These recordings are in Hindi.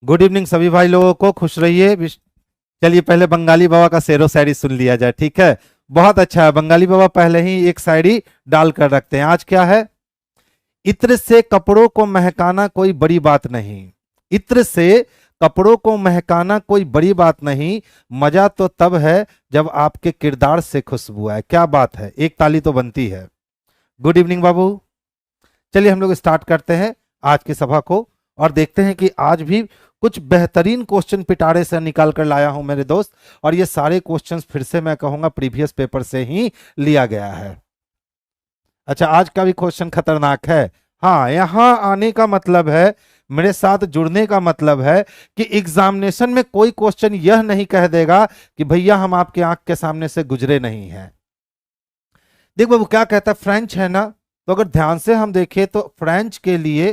गुड इवनिंग सभी भाई लोगों को, खुश रहिए। चलिए पहले बंगाली बाबा का शेरो शायरी सुन लिया जाए, ठीक है। बहुत अच्छा है, बंगाली बाबा पहले ही एक शायरी डाल कर रखते हैं। आज क्या है? इत्र से कपड़ों को महकाना कोई बड़ी बात नहीं। इत्र से कपड़ों को महकाना कोई बड़ी बात नहीं, मजा तो तब है जब आपके किरदार से खुशबू आए। क्या बात है, एक ताली तो बनती है। गुड इवनिंग बाबू। चलिए हम लोग स्टार्ट करते हैं आज की सभा को और देखते हैं कि आज भी कुछ बेहतरीन क्वेश्चन पिटारे से निकाल कर लाया हूं मेरे दोस्त। और ये सारे क्वेश्चंस फिर से मैं कहूंगा प्रीवियस पेपर से ही लिया गया है। अच्छा, आज का भी क्वेश्चन खतरनाक है। हाँ, यहां आने का मतलब है, मेरे साथ जुड़ने का मतलब है कि एग्जामिनेशन में कोई क्वेश्चन यह नहीं कह देगा कि भैया हम आपके आंख के सामने से गुजरे नहीं हैं। देख बाबू, क्या कहता है, फ्रेंच है ना, तो अगर ध्यान से हम देखें तो फ्रेंच के लिए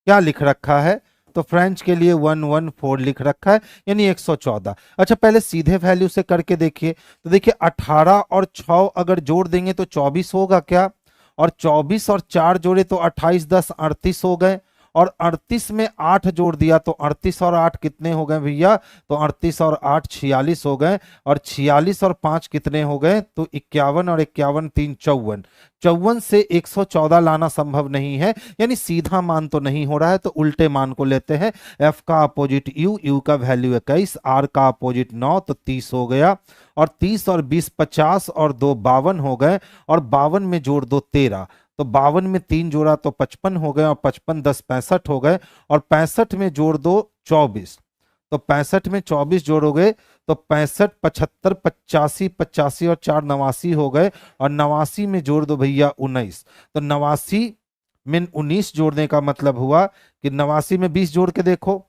क्या लिख रखा है, तो फ्रेंच के लिए 114 लिख रखा है, यानी 114। अच्छा, पहले सीधे वैल्यू से करके देखिए, तो देखिए 18 और 6 अगर जोड़ देंगे तो 24 होगा क्या, और 24 और 4 जोड़े तो 28 10 38 हो गए, और 38 में 8 जोड़ दिया तो 38 और 8 कितने हो गए भैया, तो 38 और 8 46 हो गए, और 46 और 5 कितने हो गए, तो 51, और 51 3 54। 54 से 114 लाना संभव नहीं है, यानी सीधा मान तो नहीं हो रहा है, तो उल्टे मान को लेते हैं। एफ का अपोजिट यू, यू का वैल्यू 21, आर का अपोजिट 9, तो 30 हो गया, और 30 और 20 50, और 2 52 हो गए, और 52 में जोड़ दो 13, तो 52 में 3 जोड़ा तो 55 हो गए, और 55 10 65 हो गए, और 65 में जोड़ दो 24, तो 65 में 24 जोड़ोगे तो 65 75 85 85 और 4 89 हो गए, और 89 में जोड़ दो भैया 19, तो 89 में 19 जोड़ने का मतलब हुआ कि 89 में 20 जोड़ के देखो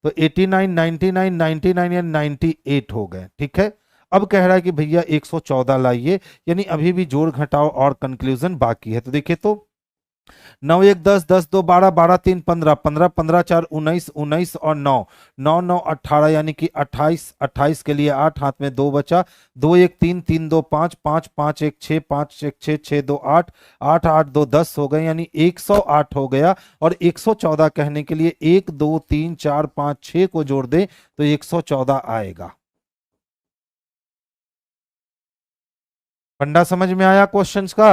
तो 89 99 99 या 98 हो गए, ठीक है। अब कह रहा है कि भैया 114 लाइए, यानी अभी भी जोड़ घटाओ और कंक्लूजन बाकी है। तो देखिए, तो 9 1 10 10 2 12 12 3 15 15 15 4 19 19 और 9 9 9 18, यानी कि 28 28 के लिए 8 हाथ में 2 बचा, 2 1 3 3 2 5 5 5 1 6 5 1 6 6 2 8 8 8 2 10 हो गए, यानी 108 हो गया। और 114 कहने के लिए 1 2 3 4 5 6 को जोड़ दे तो 114 आएगा। फंडा समझ में आया क्वेश्चंस का?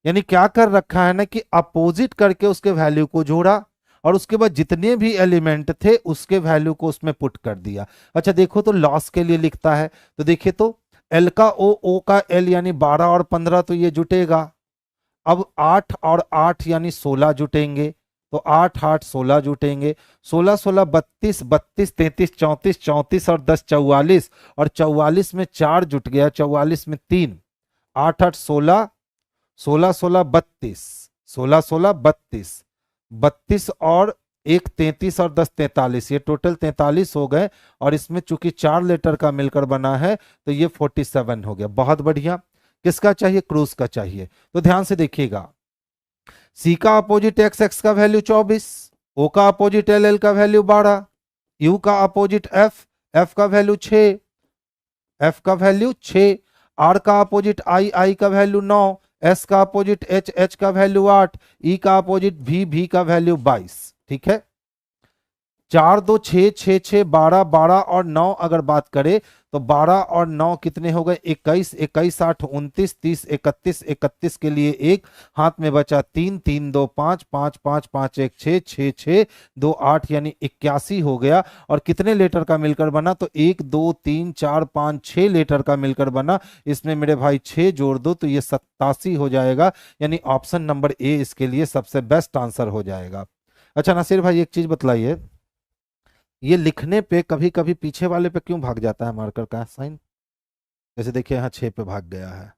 यानी क्या कर रखा है ना कि अपोजिट करके उसके वैल्यू को जोड़ा, और उसके बाद जितने भी एलिमेंट थे उसके वैल्यू को उसमें पुट कर दिया। अच्छा देखो, तो लॉस के लिए लिखता है, तो देखिए, तो एल का ओ का एल, यानी 12 और 15 तो ये जुटेगा। अब 8 और 8 यानी 16 जुटेंगे, तो 8 8 16 जुटेंगे, 16 16 32 32 33 34 34 और 10 44, और 44 में 4 जुट गया, 44 में 3, 8 8 16, 16 16 32, 16 16 32, 32 और 1 33 और 10 43, ये टोटल 43 हो गए, और इसमें चूंकि 4 लेटर का मिलकर बना है तो ये 47 हो गया। बहुत बढ़िया। किसका चाहिए? क्रूज का चाहिए। तो ध्यान से देखिएगा, सी का अपोजिट एक्स, एक्स का वैल्यू 24, ओ का अपोजिट एल, एल का वैल्यू 12, यू का अपोजिट एफ, एफ का वैल्यू 6, एफ का वैल्यू 6, आर का अपोजिट आई, आई का वैल्यू 9, एस का अपोजिट एच, एच का वैल्यू 8, ई का अपोजिट भी, भी का वैल्यू 22, ठीक है। 4 2 6 6 6 12 12 और 9 अगर बात करें तो 12 और 9 कितने हो गए? 21 21 8 29 30 31 31 के लिए 1 हाथ में बचा, 3 3 2 5 5 5 5 1 6 6 6 2 8, यानी 81 हो गया। और कितने लेटर का मिलकर बना? तो 1 2 3 4 5 6 लेटर का मिलकर बना। इसमें मेरे भाई 6 जोड़ दो तो ये 87 हो जाएगा, यानी ऑप्शन नंबर ए इसके लिए सबसे बेस्ट आंसर हो जाएगा। अच्छा नासिर भाई, एक चीज बतलाइए, ये लिखने पे कभी कभी पीछे वाले पे क्यों भाग जाता है मार्कर का साइन? जैसे देखिए, यहाँ 6 पे भाग गया है,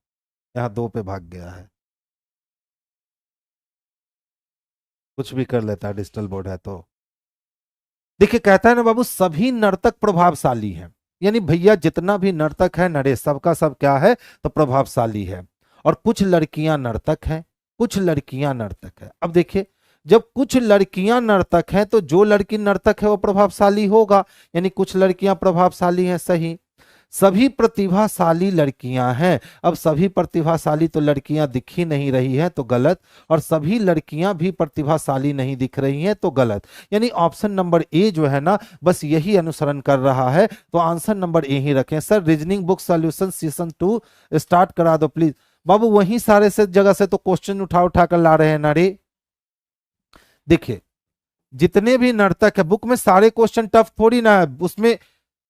यहाँ 2 पे भाग गया है, कुछ भी कर लेता है, डिजिटल बोर्ड है तो। देखिए, कहता है ना बाबू, सभी नर्तक प्रभावशाली हैं, यानी भैया जितना भी नर्तक है नरेश, सबका सब क्या है? तो प्रभावशाली है। और कुछ लड़कियां नर्तक हैं, कुछ लड़कियां नर्तक है। अब देखिए, जब कुछ लड़कियां नर्तक हैं तो जो लड़की नर्तक है वो प्रभावशाली होगा, यानी कुछ लड़कियां प्रभावशाली हैं, सही। सभी प्रतिभाशाली लड़कियां हैं। अब सभी प्रतिभाशाली तो लड़कियां दिख ही नहीं रही हैं तो गलत, और सभी लड़कियां भी प्रतिभाशाली नहीं दिख रही हैं तो गलत। यानी ऑप्शन नंबर ए जो है ना बस यही अनुसरण कर रहा है, तो आंसर नंबर ए ही रखें। Sir reasoning book solution season 2 start करा दो प्लीज। बाबू वही सारे से जगह से तो क्वेश्चन उठा उठा कर ला रहे हैं ना रे। देखिए जितने भी नर्तक है बुक में सारे क्वेश्चन टफ थोड़ी ना है, उसमें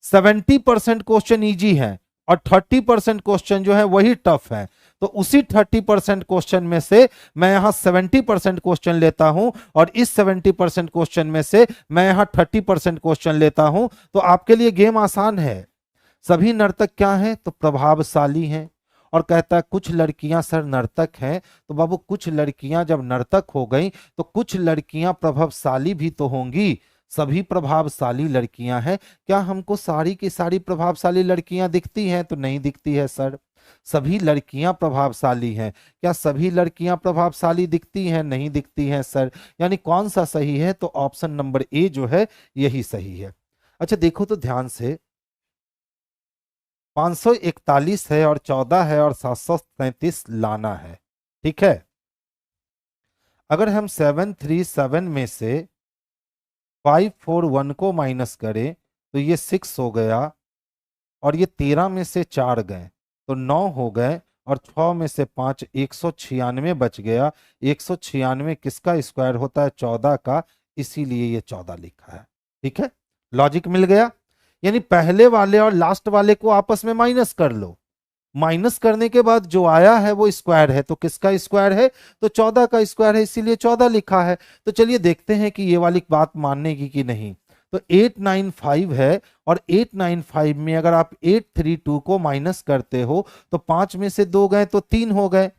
70% क्वेश्चन इजी है और 30% क्वेश्चन जो है वही टफ है। तो उसी 30% क्वेश्चन में से मैं यहां 70% क्वेश्चन लेता हूं और इस 70% क्वेश्चन में से मैं यहां 30% क्वेश्चन लेता हूं। तो आपके लिए गेम आसान है। सभी नर्तक क्या हैं तो प्रभावशाली हैं, और कहता है कुछ लड़कियां सर नर्तक हैं। तो बाबू कुछ लड़कियां जब नर्तक हो गई तो कुछ लड़कियां प्रभावशाली भी तो होंगी। सभी प्रभावशाली लड़कियां हैं। क्या हमको सारी की सारी प्रभावशाली लड़कियां दिखती हैं तो नहीं दिखती है सर। सभी लड़कियां प्रभावशाली हैं। क्या सभी लड़कियां प्रभावशाली दिखती हैं नहीं दिखती हैं सर। यानी कौन सा सही है तो ऑप्शन नंबर ए जो है यही सही है। अच्छा देखो तो ध्यान से 541 है और 14 है और 733 लाना है। ठीक है, अगर हम 737 में से 541 को माइनस करें तो ये 6 हो गया, और ये 13 में से 4 गए तो 9 हो गए, और 6 में से 5 196 बच गया। 196 किसका स्क्वायर होता है 14 का, इसीलिए ये 14 लिखा है। ठीक है, लॉजिक मिल गया। यानी पहले वाले और लास्ट वाले को आपस में माइनस कर लो, माइनस करने के बाद जो आया है वो स्क्वायर है, तो किसका स्क्वायर है तो 14 का स्क्वायर है, इसीलिए 14 लिखा है। तो चलिए देखते हैं कि ये वाली बात मानने की नहीं। तो 895 है, और 895 में अगर आप 832 को माइनस करते हो तो 5 में से 2 गए तो 3 हो गए,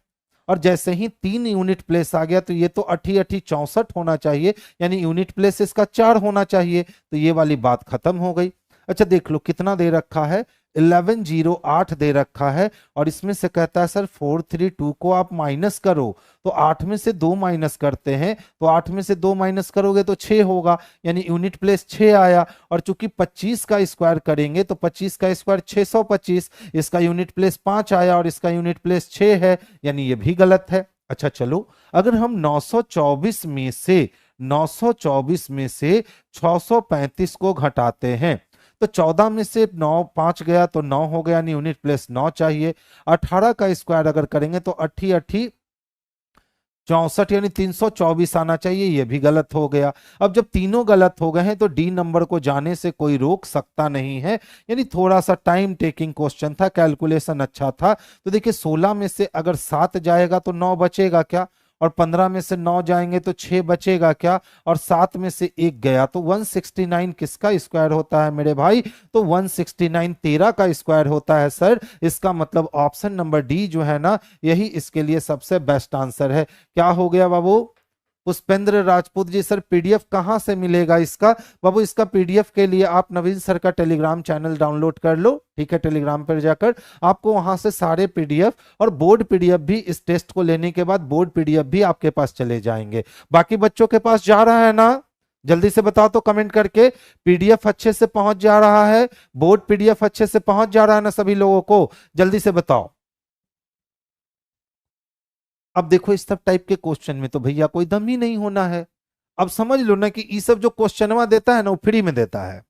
और जैसे ही 3 यूनिट प्लेस आ गया तो ये तो 8 8 64 होना चाहिए, यानी यूनिट प्लेस इसका 4 होना चाहिए। तो ये वाली बात खत्म हो गई। अच्छा देख लो कितना दे रखा है 1108 दे रखा है, और इसमें से कहता है सर 432 को आप माइनस करो। तो 8 में से 2 माइनस करते हैं, तो 8 में से 2 माइनस करोगे तो 6 होगा, यानी यूनिट प्लेस 6 आया। और चूंकि 25 का स्क्वायर करेंगे तो 25 का स्क्वायर 625, इसका यूनिट प्लेस 5 आया और इसका यूनिट प्लेस 6 है, यानी ये भी गलत है। अच्छा चलो, अगर हम 924 में से 635 को घटाते हैं तो 14 में से 9 5 गया तो 9 हो गया, यानी यूनिट प्लेस 9 चाहिए। 18 का स्क्वायर अगर करेंगे तो 8 8 64, यानी 324 आना चाहिए, यह भी गलत हो गया। अब जब तीनों गलत हो गए हैं तो डी नंबर को जाने से कोई रोक सकता नहीं है, यानी थोड़ा सा टाइम टेकिंग क्वेश्चन था, कैलकुलेशन अच्छा था। तो देखिए 16 में से अगर 7 जाएगा तो 9 बचेगा क्या, और 15 में से 9 जाएंगे तो 6 बचेगा क्या, और 7 में से 1 गया तो 169 किसका स्क्वायर होता है मेरे भाई, तो 169 13 का स्क्वायर होता है सर। इसका मतलब ऑप्शन नंबर डी जो है ना यही इसके लिए सबसे बेस्ट आंसर है। क्या हो गया बाबू पुष्पेंद्र राजपूत जी, सर पीडीएफ कहां से मिलेगा इसका। बाबू इसका पीडीएफ के लिए आप नवीन सर का टेलीग्राम चैनल डाउनलोड कर लो। ठीक है, टेलीग्राम पर जाकर आपको वहां से सारे पीडीएफ और बोर्ड पीडीएफ भी इस टेस्ट को लेने के बाद बोर्ड पीडीएफ भी आपके पास चले जाएंगे। बाकी बच्चों के पास जा रहा है ना, जल्दी से बताओ तो कमेंट करके। पीडीएफ अच्छे से पहुंच जा रहा है, बोर्ड पीडीएफ अच्छे से पहुंच जा रहा है ना सभी लोगों को, जल्दी से बताओ। अब देखो इस सब टाइप के क्वेश्चन में तो भैया कोई दम ही नहीं होना है। अब समझ लो ना कि ये सब जो क्वेश्चनवा देता है ना वो फ्री में देता है।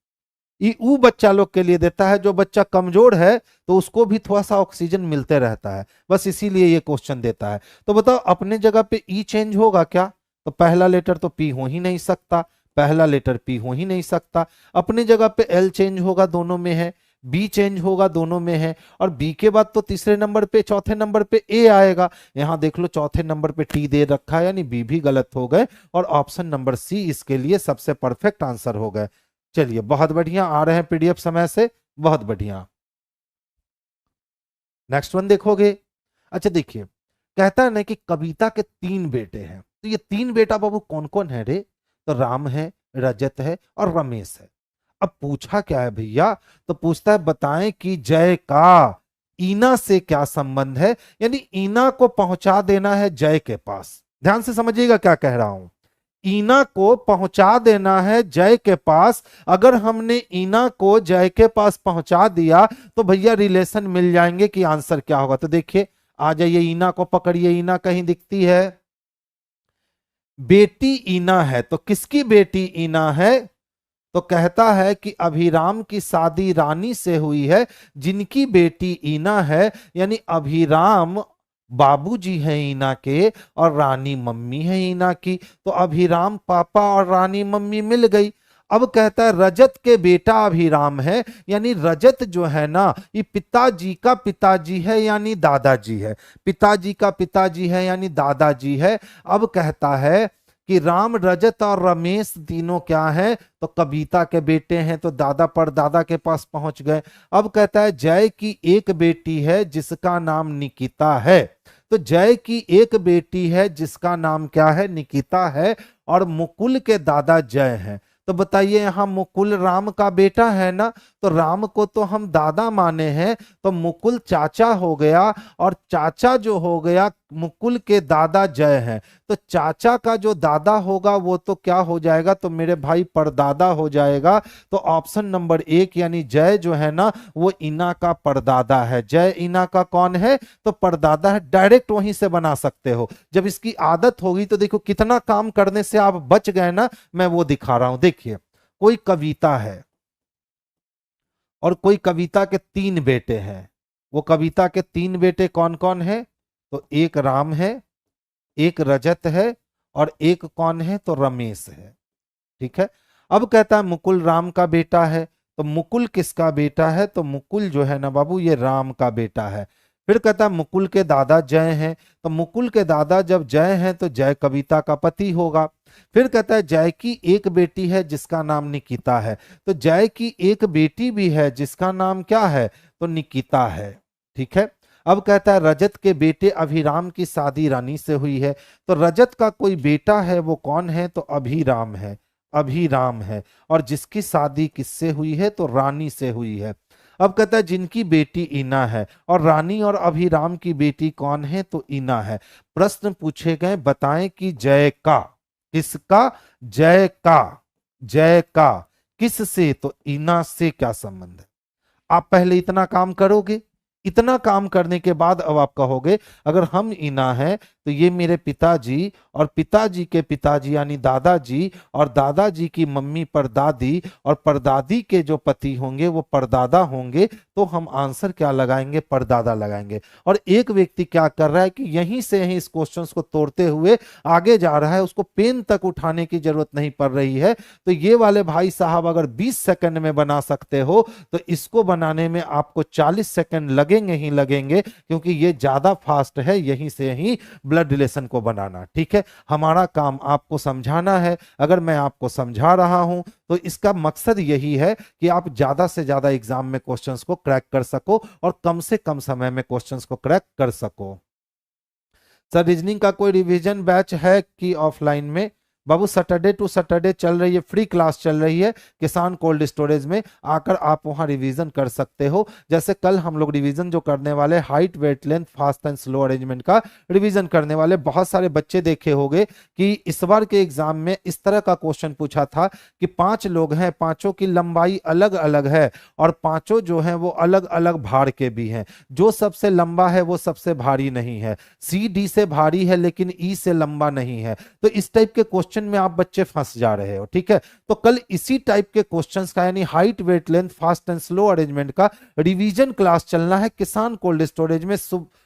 ये वो बच्चा लोग के लिए देता है जो बच्चा कमजोर है, तो उसको भी थोड़ा सा ऑक्सीजन मिलते रहता है, बस इसीलिए ये क्वेश्चन देता है। तो बताओ अपने जगह पे ई चेंज होगा क्या, तो पहला लेटर तो पी हो ही नहीं सकता, पहला लेटर पी हो ही नहीं सकता। अपने जगह पे एल चेंज होगा, दोनों में है। बी चेंज होगा, दोनों में है। और बी के बाद तो तीसरे नंबर पे चौथे नंबर पे ए आएगा। यहां देख लो चौथे नंबर पे टी दे रखा है, यानी बी भी गलत हो गए, और ऑप्शन नंबर सी इसके लिए सबसे परफेक्ट आंसर हो गए। चलिए बहुत बढ़िया, आ रहे हैं पीडीएफ समय से, बहुत बढ़िया। नेक्स्ट वन देखोगे। अच्छा देखिए, कहता है ना कि कविता के 3 बेटे हैं, तो ये 3 बेटा बाबू कौन कौन है रे, तो राम है, रजत है और रमेश है। अब पूछा क्या है भैया, तो पूछता है बताएं कि जय का ईना से क्या संबंध है, यानी ईना को पहुंचा देना है जय के पास। ध्यान से समझिएगा क्या कह रहा हूं। ईना को पहुंचा देना है जय के पास। अगर हमने ईना को जय के पास पहुंचा दिया तो भैया रिलेशन मिल जाएंगे कि आंसर क्या होगा। तो देखिए, आ जाइए, ईना को पकड़िए। ईना कहीं दिखती है? बेटी ईना है, तो किसकी बेटी ईना है? तो कहता है कि अभिराम की शादी रानी से हुई है, जिनकी बेटी ईना है। यानी अभिराम बाबूजी हैं ईना के और रानी मम्मी है ईना की। तो अभिराम पापा और रानी मम्मी मिल गई। अब कहता है रजत के बेटा अभिराम है, यानी रजत जो है ना, ये पिताजी का पिताजी है, यानी दादाजी है। पिताजी का पिताजी है यानी दादाजी है। अब कहता है कि राम, रजत और रमेश तीनों क्या हैं? तो कविता के बेटे हैं। तो दादा परदादा के पास पहुंच गए। अब कहता है जय की एक बेटी है जिसका नाम निकिता है। तो जय की एक बेटी है जिसका नाम क्या है? निकिता है। और मुकुल के दादा जय हैं। तो बताइए, यहां मुकुल राम का बेटा है ना, तो राम को तो हम दादा माने हैं, तो मुकुल चाचा हो गया। और चाचा जो हो गया, मुकुल के दादा जय हैं। तो चाचा का जो दादा होगा वो तो क्या हो जाएगा? तो मेरे भाई परदादा हो जाएगा। तो ऑप्शन नंबर 1 यानी जय जो है ना, वो इना का परदादा है। जय इना का कौन है? तो परदादा है। डायरेक्ट वहीं से बना सकते हो। जब इसकी आदत होगी तो देखो कितना काम करने से आप बच गए ना, मैं वो दिखा रहा हूं। देखिए, कोई कविता है और कोई कविता के 3 बेटे हैं। वो कविता के 3 बेटे कौन कौन है? तो एक राम है, एक रजत है, और एक कौन है? तो रमेश है। ठीक है। अब कहता है मुकुल राम का बेटा है। तो मुकुल किसका बेटा है? तो मुकुल जो है ना बाबू, ये राम का बेटा है। फिर कहता है मुकुल के दादा जय हैं। तो मुकुल के दादा जब जय हैं तो जय कविता का पति होगा। फिर कहता है जय की एक बेटी है जिसका नाम निकिता है। तो जय की एक बेटी भी है जिसका नाम क्या है? तो निकिता है। ठीक है। अब कहता है रजत के बेटे अभिराम की शादी रानी से हुई है। तो रजत का कोई बेटा है, वो कौन है? तो अभिराम है। अभिराम है। और जिसकी शादी किससे हुई है? तो रानी से हुई है। अब कहता है जिनकी बेटी इना है, और रानी और अभिराम की बेटी कौन है? तो इना है। प्रश्न पूछे गए, बताएं कि जय का, किसका? जय का, जय का किस से? तो इना से क्या संबंध है? आप पहले इतना काम करोगे, इतना काम करने के बाद अब आप कहोगे अगर हम इना हैं तो ये मेरे पिताजी और पिताजी के पिताजी यानी दादाजी और दादाजी की मम्मी परदादी और परदादी के जो पति होंगे वो परदादा होंगे। तो हम आंसर क्या लगाएंगे? परदादा लगाएंगे। और एक व्यक्ति क्या कर रहा है कि यहीं से यहीं इस क्वेश्चंस को तोड़ते हुए आगे जा रहा है, उसको पेन तक उठाने की जरूरत नहीं पड़ रही है। तो ये वाले भाई साहब अगर 20 सेकंड में बना सकते हो तो इसको बनाने में आपको 40 सेकंड लगेंगे ही लगेंगे, क्योंकि ये ज्यादा फास्ट है यहीं से यहीं ब्लड रिलेशन को बनाना। ठीक है। हमारा काम आपको समझाना है। अगर मैं आपको समझा रहा हूं तो इसका मकसद यही है कि आप ज्यादा से ज्यादा एग्जाम में क्वेश्चंस को क्रैक कर सको और कम से कम समय में क्वेश्चंस को क्रैक कर सको। सर रीजनिंग का कोई रिवीजन बैच है कि ऑफलाइन में? बाबू सैटरडे टू सैटरडे चल रही है, फ्री क्लास चल रही है किसान कोल्ड स्टोरेज में। आकर आप वहां रिवीजन कर सकते हो। जैसे कल हम लोग रिवीजन जो करने वाले height, weight, length, fast and slow arrangement का रिवीजन करने वाले। बहुत सारे बच्चे देखे होंगे कि इस बार के एग्जाम में इस तरह का क्वेश्चन पूछा था कि 5 लोग हैं, पांचों की लंबाई अलग अलग है और पांचों जो है वो अलग अलग भार के भी हैं। जो सबसे लंबा है वो सबसे भारी नहीं है। सी डी से भारी है लेकिन ई से लंबा नहीं है। तो इस टाइप के क्वेश्चन में आप बच्चे फंस जा रहे हो। ठीक है। तो कल इसी टाइप के क्वेश्चंस का यानी height, weight, length, fast and slow arrangement का रिवीजन क्लास चलना है किसान कोल्ड स्टोरेज में।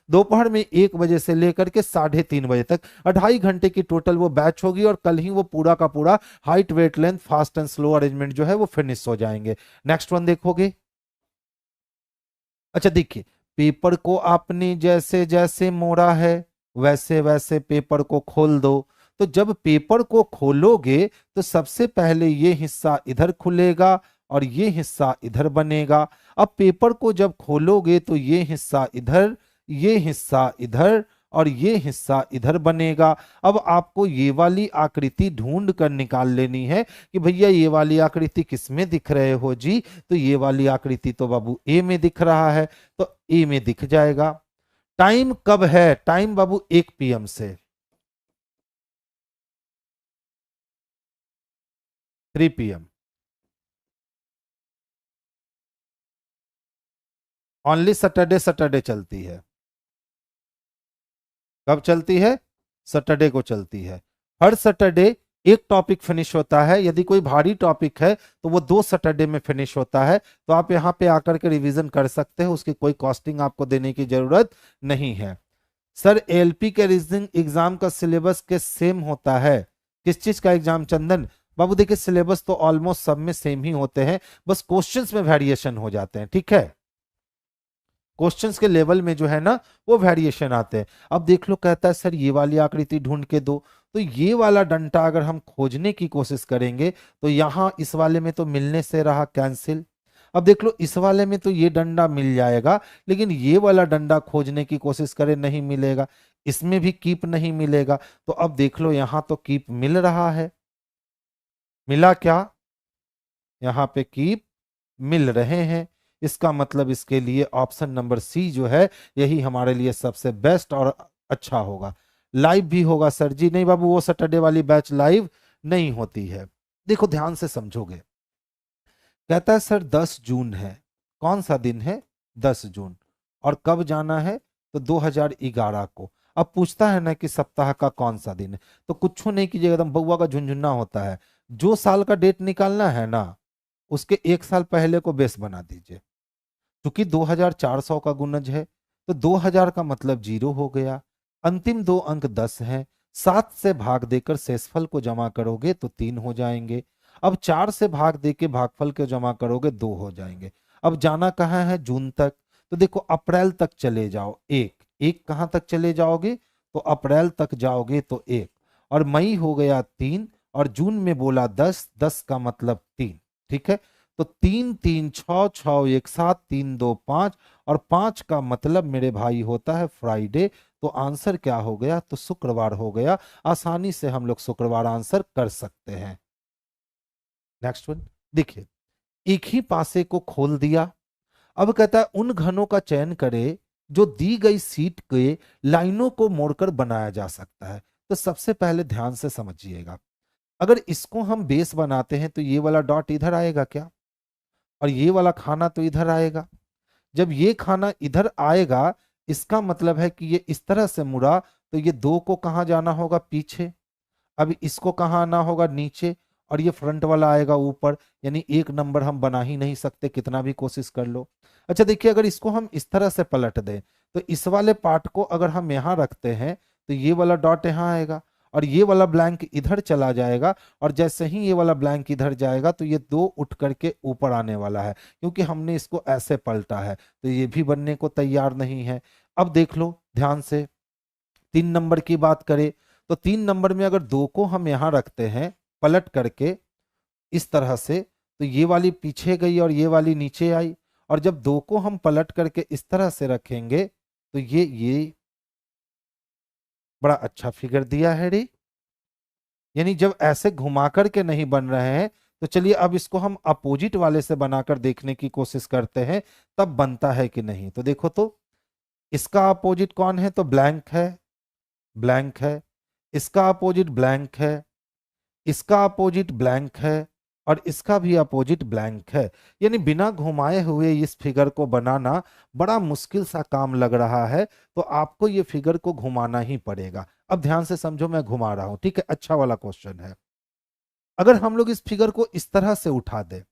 दोपहर में 1 बजे से लेकर के 3:30 बजे तक 2.5 घंटे की टोटल वो बैच होगी और कल ही वो पूरा का पूरा height, weight, length, fast and slow arrangement जो है वो फिनिश हो जाएंगे। नेक्स्ट वन देखोगे। अच्छा देखिए, पेपर को आपने जैसे जैसे मोड़ा है वैसे वैसे पेपर को खोल दो। तो जब पेपर को खोलोगे तो सबसे पहले ये हिस्सा इधर खुलेगा और ये हिस्सा इधर बनेगा। अब पेपर को जब खोलोगे तो ये हिस्सा इधर, ये हिस्सा इधर और ये हिस्सा इधर बनेगा। अब आपको ये वाली आकृति ढूंढ कर निकाल लेनी है कि भैया ये वाली आकृति किस में दिख रहे हो जी? तो ये वाली आकृति तो बाबू ए में दिख रहा है, तो ए में दिख जाएगा। टाइम कब है? टाइम बाबू 1 PM से 3 PM। ओनली सैटरडे सैटरडे चलती है। कब चलती है? सैटरडे को चलती है। हर सैटरडे एक टॉपिक फिनिश होता है। यदि कोई भारी टॉपिक है तो वो 2 सैटरडे में फिनिश होता है। तो आप यहाँ पे आकर के रिवीजन कर सकते हैं, उसकी कोई कॉस्टिंग आपको देने की जरूरत नहीं है। सर एलपी के रीजनिंग एग्जाम का सिलेबस के सेम होता है? किस चीज का एग्जाम चंदन? बाबू देखिए सिलेबस तो ऑलमोस्ट सब में सेम ही होते हैं, बस क्वेश्चंस में वेरिएशन हो जाते हैं। ठीक है, क्वेश्चंस के लेवल में जो है ना वो वेरिएशन आते हैं। अब देख लो, कहता है सर ये वाली आकृति ढूंढ के दो। तो ये वाला डंडा अगर हम खोजने की कोशिश करेंगे तो यहां इस वाले में तो मिलने से रहा कैंसिल। अब देख लो इस वाले में तो ये डंडा मिल जाएगा, लेकिन ये वाला डंडा खोजने की कोशिश करें नहीं मिलेगा। इसमें भी कीप नहीं मिलेगा। तो अब देख लो यहां तो कीप मिल रहा है, मिला क्या? यहां पे कीप मिल रहे हैं। इसका मतलब इसके लिए ऑप्शन नंबर सी जो है यही हमारे लिए सबसे बेस्ट और अच्छा होगा। लाइव भी होगा सर जी? नहीं बाबू, वो सैटरडे वाली बैच लाइव नहीं होती है। देखो ध्यान से समझोगे, कहता है सर 10 जून है। कौन सा दिन है? 10 जून। और कब जाना है? तो 2011 को। अब पूछता है ना कि सप्ताह का कौन सा दिन है, तो कुछ नहीं कीजिएगा, एकदम बउआ का झुनझुना होता है। जो साल का डेट निकालना है ना, उसके 1 साल पहले को बेस बना दीजिए। क्योंकि 2400 का गुणज है तो 2000 का मतलब 0 हो गया। अंतिम 2 अंक 10 हैं। 7 से भाग देकर शेषफल को जमा करोगे तो 3 हो जाएंगे। अब 4 से भाग देके भागफल को जमा करोगे 2 हो जाएंगे। अब जाना कहाँ है? जून तक। तो देखो अप्रैल तक चले जाओ, एक कहाँ तक चले जाओगे? तो अप्रैल तक जाओगे तो 1, और मई हो गया 3, और जून में बोला 10, 10 का मतलब 3। ठीक है, तो 3 3 6 6 1 7 3 2 5, और 5 का मतलब मेरे भाई होता है फ्राइडे। तो आंसर क्या हो गया? तो शुक्रवार हो गया। आसानी से हम लोग शुक्रवार आंसर कर सकते हैं। नेक्स्ट वन देखिए, एक ही पासे को खोल दिया। अब कहता है उन घनों का चयन करे जो दी गई सीट के लाइनों को मोड़कर बनाया जा सकता है। तो सबसे पहले ध्यान से समझिएगा, अगर इसको हम बेस बनाते हैं तो ये वाला डॉट इधर आएगा क्या? और ये वाला खाना तो इधर आएगा। जब ये खाना इधर आएगा, इसका मतलब है कि ये इस तरह से मुड़ा, तो ये 2 को कहाँ जाना होगा? पीछे। अब इसको कहाँ आना होगा? नीचे। और ये फ्रंट वाला आएगा ऊपर। यानी 1 नंबर हम बना ही नहीं सकते, कितना भी कोशिश कर लो। अच्छा देखिए, अगर इसको हम इस तरह से पलट दें तो इस वाले पार्ट को अगर हम यहाँ रखते हैं तो ये वाला डॉट यहाँ आएगा, और ये वाला ब्लैंक इधर चला जाएगा। और जैसे ही ये वाला ब्लैंक इधर जाएगा तो ये 2 उठ करके ऊपर आने वाला है, क्योंकि हमने इसको ऐसे पलटा है। तो ये भी बनने को तैयार नहीं है। अब देख लो ध्यान से, 3 नंबर की बात करें तो 3 नंबर में अगर 2 को हम यहाँ रखते हैं पलट करके इस तरह से, तो ये वाली पीछे गई और ये वाली नीचे आई। और जब 2 को हम पलट करके इस तरह से रखेंगे तो ये बड़ा अच्छा फिगर दिया है रे। यानी जब ऐसे घुमा करके नहीं बन रहे हैं, तो चलिए अब इसको हम अपोजिट वाले से बनाकर देखने की कोशिश करते हैं, तब बनता है कि नहीं। तो देखो, तो इसका अपोजिट कौन है? तो ब्लैंक है, ब्लैंक है। इसका अपोजिट ब्लैंक है, इसका अपोजिट ब्लैंक है, और इसका भी अपोजिट ब्लैंक है। यानी बिना घुमाए हुए इस फिगर को बनाना बड़ा मुश्किल सा काम लग रहा है। तो आपको ये फिगर को घुमाना ही पड़ेगा। अब ध्यान से समझो, मैं घुमा रहा हूं, ठीक है? अच्छा वाला क्वेश्चन है। अगर हम लोग इस फिगर को इस तरह से उठा दें,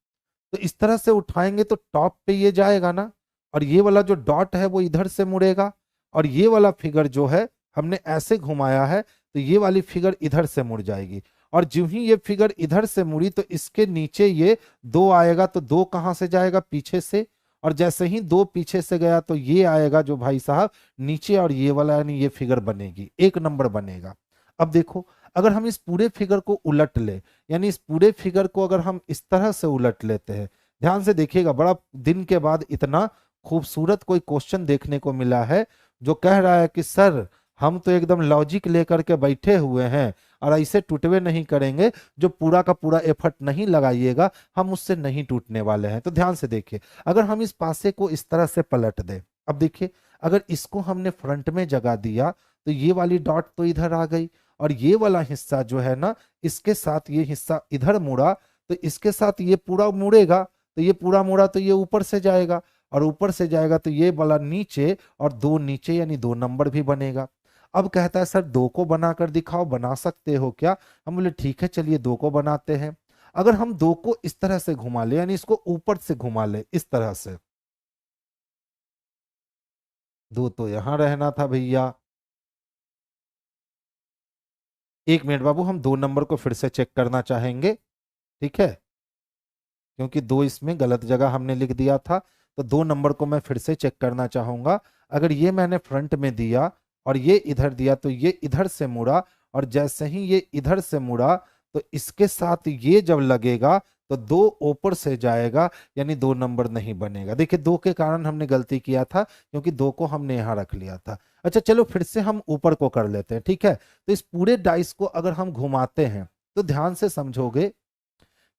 तो इस तरह से उठाएंगे तो टॉप पे ये जाएगा ना, और ये वाला जो डॉट है वो इधर से मुड़ेगा, और ये वाला फिगर जो है हमने ऐसे घुमाया है तो ये वाली फिगर इधर से मुड़ जाएगी। और जो ही ये फिगर इधर से मुड़ी तो इसके नीचे ये 2 आएगा, तो 2 कहां से जाएगा? पीछे से। और जैसे ही 2 पीछे से गया तो ये आएगा जो भाई साहब नीचे, और ये वाला यानी ये फिगर बनेगी, 1 नंबर बनेगा। अब देखो, अगर हम इस पूरे फिगर को उलट ले, यानी इस पूरे फिगर को अगर हम इस तरह से उलट लेते हैं, ध्यान से देखिएगा, बड़ा दिन के बाद इतना खूबसूरत कोई क्वेश्चन देखने को मिला है जो कह रहा है कि सर हम तो एकदम लॉजिक लेकर के बैठे हुए हैं और ऐसे टूटवे नहीं करेंगे, जो पूरा का पूरा एफर्ट नहीं लगाइएगा हम उससे नहीं टूटने वाले हैं। तो ध्यान से देखिए, अगर हम इस पासे को इस तरह से पलट दें, अब देखिए अगर इसको हमने फ्रंट में जगह दिया तो ये वाली डॉट तो इधर आ गई, और ये वाला हिस्सा जो है ना, इसके साथ ये हिस्सा इधर मुड़ा, तो इसके साथ ये पूरा मुड़ेगा, तो ये पूरा मुड़ा तो ये ऊपर से जाएगा, और ऊपर से जाएगा तो ये वाला नीचे, और दो नीचे यानी 2 नंबर भी बनेगा। अब कहता है सर 2 को बनाकर दिखाओ, बना सकते हो क्या? हम बोले ठीक है चलिए 2 को बनाते हैं। अगर हम 2 को इस तरह से घुमा ले, यानी इसको ऊपर से घुमा ले इस तरह से, 2 तो यहां रहना था भैया। 1 मिनट बाबू, हम 2 नंबर को फिर से चेक करना चाहेंगे, ठीक है, क्योंकि 2 इसमें गलत जगह हमने लिख दिया था। तो 2 नंबर को मैं फिर से चेक करना चाहूंगा। अगर ये मैंने फ्रंट में दिया और ये इधर दिया तो ये इधर से मुड़ा, और जैसे ही ये इधर से मुड़ा तो इसके साथ ये जब लगेगा तो 2 ऊपर से जाएगा, यानी 2 नंबर नहीं बनेगा। देखिए 2 के कारण हमने गलती किया था, क्योंकि 2 को हमने यहां रख लिया था। अच्छा चलो फिर से हम ऊपर को कर लेते हैं, ठीक है। तो इस पूरे डाइस को अगर हम घुमाते हैं तो ध्यान से समझोगे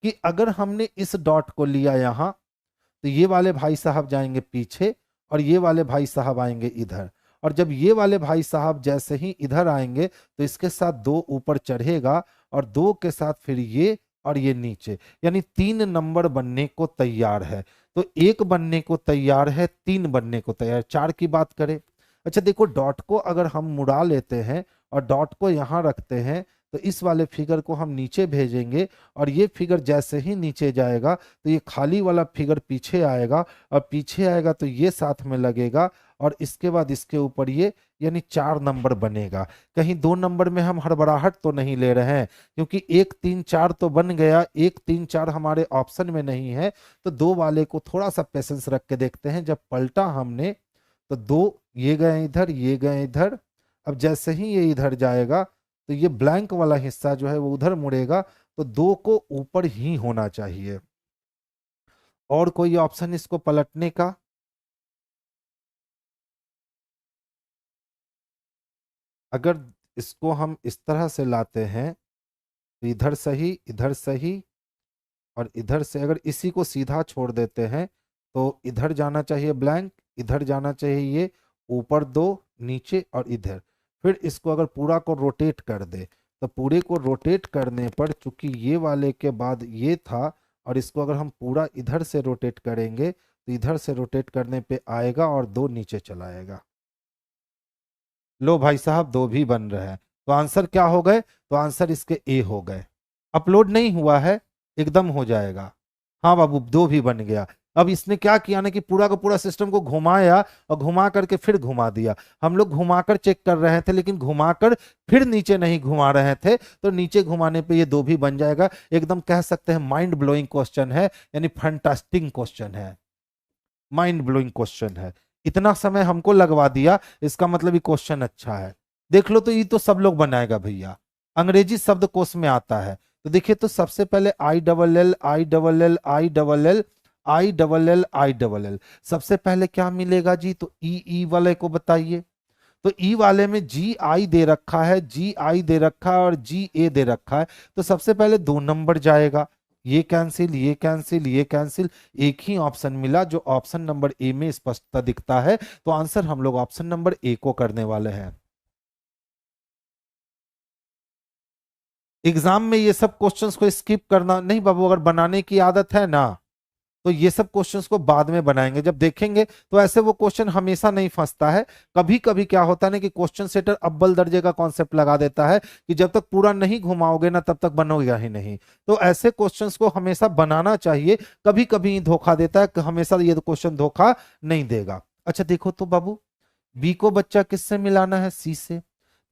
कि अगर हमने इस डॉट को लिया यहां, तो ये वाले भाई साहब जाएंगे पीछे, और ये वाले भाई साहब आएंगे इधर। और जब ये वाले भाई साहब जैसे ही इधर आएंगे तो इसके साथ 2 ऊपर चढ़ेगा, और 2 के साथ फिर ये और ये नीचे, यानी 3 नंबर बनने को तैयार है। तो 1 बनने को तैयार है, 3 बनने को तैयार है। 4 की बात करें, अच्छा देखो डॉट को अगर हम मुड़ा लेते हैं और डॉट को यहां रखते हैं, तो इस वाले फिगर को हम नीचे भेजेंगे, और ये फिगर जैसे ही नीचे जाएगा तो ये खाली वाला फिगर पीछे आएगा, और पीछे आएगा तो ये साथ में लगेगा, और इसके बाद इसके ऊपर ये, यानी 4 नंबर बनेगा। कहीं 2 नंबर में हम हड़बड़ाहट तो नहीं ले रहे हैं, क्योंकि 1 3 4 तो बन गया, 1 3 4 हमारे ऑप्शन में नहीं है। तो 2 वाले को थोड़ा सा पेशेंस रख के देखते हैं। जब पलटा हमने तो 2 ये गए इधर, ये गए इधर। अब जैसे ही ये इधर जाएगा तो ये ब्लैंक वाला हिस्सा जो है वो उधर मुड़ेगा, तो 2 को ऊपर ही होना चाहिए। और कोई ऑप्शन इसको पलटने का? अगर इसको हम इस तरह से लाते हैं तो इधर सही, इधर सही, और इधर से अगर इसी को सीधा छोड़ देते हैं तो इधर जाना चाहिए ब्लैंक, इधर जाना चाहिए ये, ऊपर 2 नीचे और इधर। फिर इसको अगर पूरा को रोटेट कर दे तो पूरे को रोटेट करने पर, चूंकि ये वाले के बाद ये था, और इसको अगर हम पूरा इधर से रोटेट करेंगे तो इधर से रोटेट करने पे आएगा और 2 नीचे चला आएगा। लो भाई साहब 2 भी बन रहे हैं। तो आंसर क्या हो गए? तो आंसर इसके ए हो गए। अपलोड नहीं हुआ है, एकदम हो जाएगा। हाँ बाबू 2 भी बन गया। अब इसने क्या किया ना कि पूरा का पूरा सिस्टम को घुमाया, और घुमा करके फिर घुमा दिया। हम लोग घुमाकर चेक कर रहे थे, लेकिन घुमाकर फिर नीचे नहीं घुमा रहे थे, तो नीचे घुमाने पे ये 2 भी बन जाएगा। एकदम कह सकते हैं माइंड ब्लोइंग क्वेश्चन है, यानी फंटास्टिक क्वेश्चन है, माइंड ब्लोइंग क्वेश्चन है। इतना समय हमको लगवा दिया, इसका मतलब ये क्वेश्चन अच्छा है। देख लो, तो ये तो सब लोग बनाएगा भैया, अंग्रेजी शब्दकोश में आता है। तो देखिए, तो सबसे पहले I double L I double L I double L I double L I double L, सबसे पहले क्या मिलेगा जी? तो ई वाले को बताइए। तो ई वाले में जी आई दे रखा है, जी आई दे रखा है, और जी ए दे रखा है। तो सबसे पहले 2 नंबर जाएगा, ये कैंसिल, ये कैंसिल, ये कैंसिल। एक ही ऑप्शन मिला जो ऑप्शन नंबर ए में स्पष्टता दिखता है। तो आंसर हम लोग ऑप्शन नंबर ए को करने वाले हैं। एग्जाम में ये सब क्वेश्चंस को स्किप करना नहीं बाबू, अगर बनाने की आदत है ना तो ये सब क्वेश्चंस को बाद में बनाएंगे, जब देखेंगे। तो ऐसे वो क्वेश्चन हमेशा नहीं फंसता है। कभी कभी क्या होता है ना कि क्वेश्चन सेटर अव्वल दर्जे का कॉन्सेप्ट लगा देता है कि जब तक पूरा नहीं घुमाओगे ना तब तक बनोगे ही नहीं। तो ऐसे क्वेश्चंस को हमेशा बनाना चाहिए। कभी कभी धोखा देता है, हमेशा ये क्वेश्चन धोखा नहीं देगा। अच्छा देखो तो बाबू, बी को बच्चा किससे मिलाना है? सी से।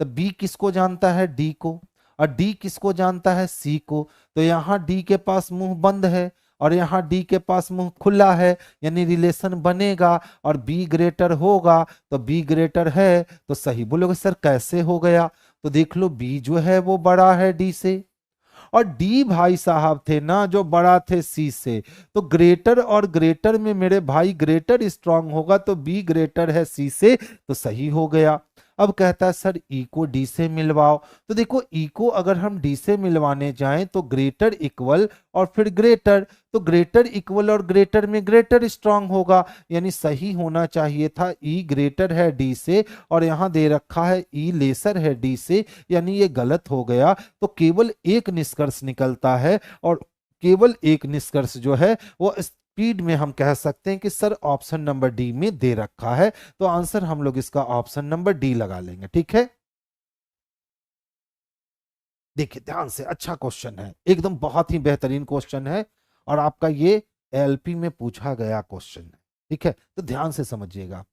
तो बी किसको जानता है? डी को। और डी किसको जानता है? सी को। तो यहाँ डी के पास मुंह बंद है और यहाँ डी के पास मुंह खुला है, यानी रिलेशन बनेगा और बी ग्रेटर होगा। तो बी ग्रेटर है तो सही। बोलोगे सर कैसे हो गया? तो देख लो, बी जो है वो बड़ा है डी से, और डी भाई साहब थे ना जो बड़ा थे सी से। तो ग्रेटर और ग्रेटर में मेरे भाई ग्रेटर स्ट्रांग होगा, तो बी ग्रेटर है सी से, तो सही हो गया। अब कहता है सर ई को डी से मिलवाओ। तो देखो, ई को अगर हम डी से मिलवाने जाएं तो ग्रेटर इक्वल और फिर ग्रेटर, तो ग्रेटर इक्वल और ग्रेटर में ग्रेटर स्ट्रांग होगा, यानी सही होना चाहिए था ई ग्रेटर है डी से, और यहां दे रखा है ई लेसर है डी से, यानी ये गलत हो गया। तो केवल एक निष्कर्ष निकलता है, और केवल एक निष्कर्ष जो है वो स्पीड में हम कह सकते हैं कि सर ऑप्शन नंबर डी में दे रखा है, तो आंसर हम लोग इसका ऑप्शन नंबर डी लगा लेंगे। ठीक है, देखिए ध्यान से, अच्छा क्वेश्चन है, एकदम बहुत ही बेहतरीन क्वेश्चन है और आपका ये एलपी में पूछा गया क्वेश्चन है। ठीक है, तो ध्यान से समझिएगा।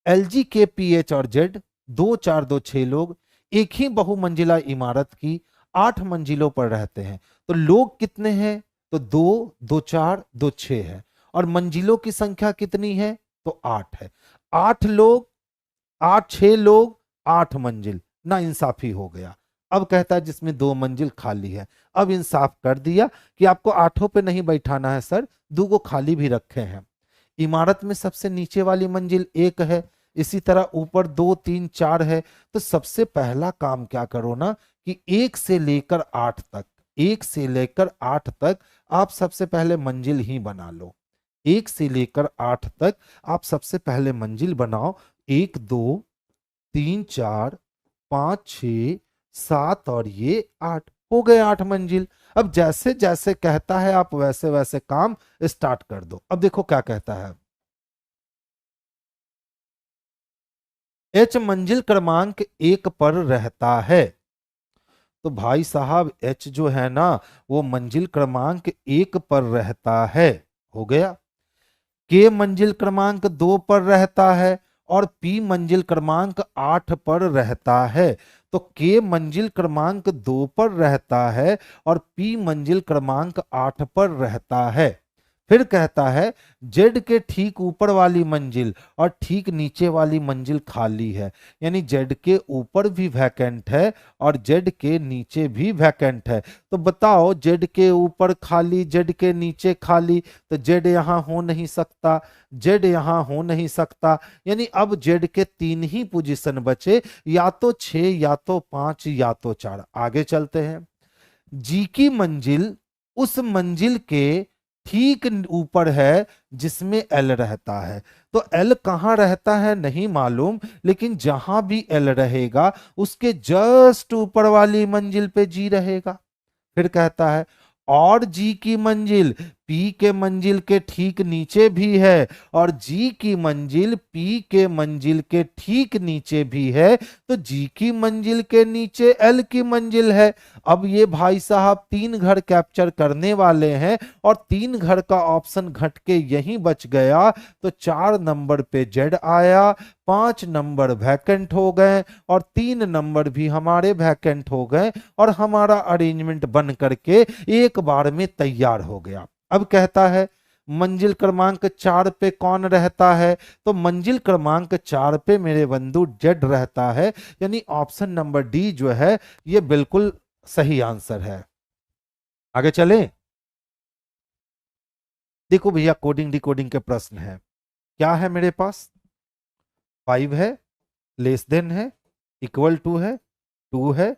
एलजी के पीएच और जेड 2 4 2 6 लोग एक ही बहुमंजिला इमारत की 8 मंजिलों पर रहते हैं। तो लोग कितने हैं? तो 2 2 4 2 6 है। और मंजिलों की संख्या कितनी है? तो 8 है। 8 लोग, 6 लोग, 8 मंजिल, ना इंसाफी हो गया। अब कहता है जिसमें 2 मंजिल खाली है। अब इंसाफ कर दिया कि आपको 8 पे नहीं बैठाना है सर, 2 खाली भी रखे हैं। इमारत में सबसे नीचे वाली मंजिल 1 है, इसी तरह ऊपर 2 3 4 है। तो सबसे पहला काम क्या करो ना कि 1 से लेकर 8 तक, 1 से लेकर 8 तक आप सबसे पहले मंजिल ही बना लो। 1 से लेकर 8 तक आप सबसे पहले मंजिल बनाओ। 1 2 3 4 5 6 7 और ये 8 हो गए 8 मंजिल। अब जैसे जैसे कहता है आप वैसे वैसे काम स्टार्ट कर दो। अब देखो क्या कहता है, एच मंजिल क्रमांक 1 पर रहता है। तो भाई साहब एच जो है ना वो मंजिल क्रमांक 1 पर रहता है, हो गया। के मंजिल क्रमांक 2 पर रहता है और पी मंजिल क्रमांक 8 पर रहता है। तो के मंजिल क्रमांक 2 पर रहता है और पी मंजिल क्रमांक 8 पर रहता है। फिर कहता है जेड के ठीक ऊपर वाली मंजिल और ठीक नीचे वाली मंजिल खाली है। यानी जेड के ऊपर भी वैकेंट है और जेड के नीचे भी वैकेंट है। तो बताओ जेड के ऊपर खाली, जेड के नीचे खाली, तो जेड यहां हो नहीं सकता, जेड यहां हो नहीं सकता। यानी अब जेड के 3 ही पोजीशन बचे, या तो 6 या तो 5 या तो 4। आगे चलते हैं। जी की मंजिल उस मंजिल के ठीक ऊपर है जिसमें एल रहता है। तो एल कहां रहता है नहीं मालूम, लेकिन जहां भी एल रहेगा उसके जस्ट ऊपर वाली मंजिल पे जी रहेगा। फिर कहता है और जी की मंजिल पी के मंजिल के ठीक नीचे भी है और जी की मंजिल पी के मंजिल के ठीक नीचे भी है। तो जी की मंजिल के नीचे एल की मंजिल है। अब ये भाई साहब 3 घर कैप्चर करने वाले हैं और 3 घर का ऑप्शन घट के यहीं बच गया। तो 4 नंबर पे जेड आया, 5 नंबर वैकेंट हो गए और 3 नंबर भी हमारे वैकेंट हो गए और हमारा अरेंजमेंट बन करके एक बार में तैयार हो गया। अब कहता है मंजिल क्रमांक 4 पे कौन रहता है? तो मंजिल क्रमांक 4 पे मेरे बंधु जेड रहता है। यानी ऑप्शन नंबर डी जो है ये बिल्कुल सही आंसर है। आगे चले, देखो भैया कोडिंग डिकोडिंग के प्रश्न है। क्या है मेरे पास? 5 है, लेस देन है, इक्वल टू है, 2 है,